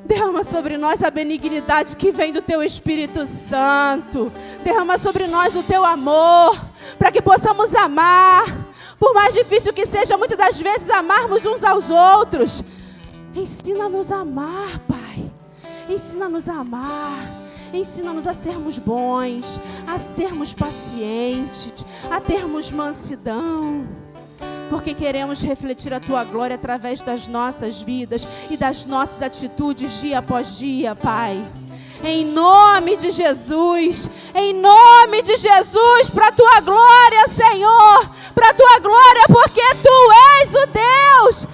Derrama sobre nós a benignidade que vem do Teu Espírito Santo. Derrama sobre nós o Teu amor, para que possamos amar. Por mais difícil que seja, muitas das vezes, amarmos uns aos outros. Ensina-nos a amar, Pai. Ensina-nos a amar. Ensina-nos a sermos bons, a sermos pacientes, a termos mansidão. Porque queremos refletir a Tua glória através das nossas vidas e das nossas atitudes dia após dia, Pai. Em nome de Jesus, para a Tua glória, Senhor, para a Tua glória, porque Tu és o Deus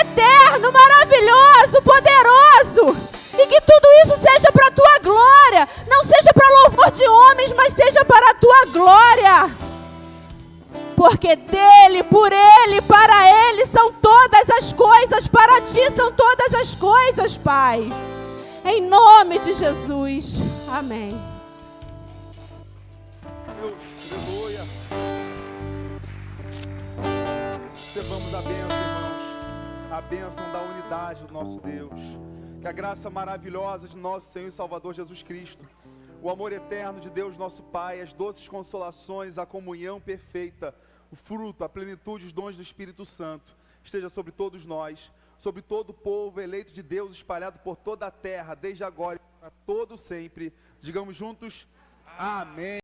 eterno, maravilhoso, poderoso, e que tudo isso seja para a Tua glória, não seja para louvor de homens, mas seja para a Tua glória, porque dele, por Ele, para Ele são todas as coisas, para Ti são todas as coisas, Pai. Em nome de Jesus. Amém. Aleluia. Recebamos a bênção, irmãos. A bênção da unidade do nosso Deus. Que a graça maravilhosa de nosso Senhor e Salvador Jesus Cristo, o amor eterno de Deus nosso Pai, as doces consolações, a comunhão perfeita, o fruto, a plenitude, os dons do Espírito Santo, esteja sobre todos nós, sobre todo o povo eleito de Deus, espalhado por toda a terra, desde agora e para todo sempre. Digamos juntos, amém.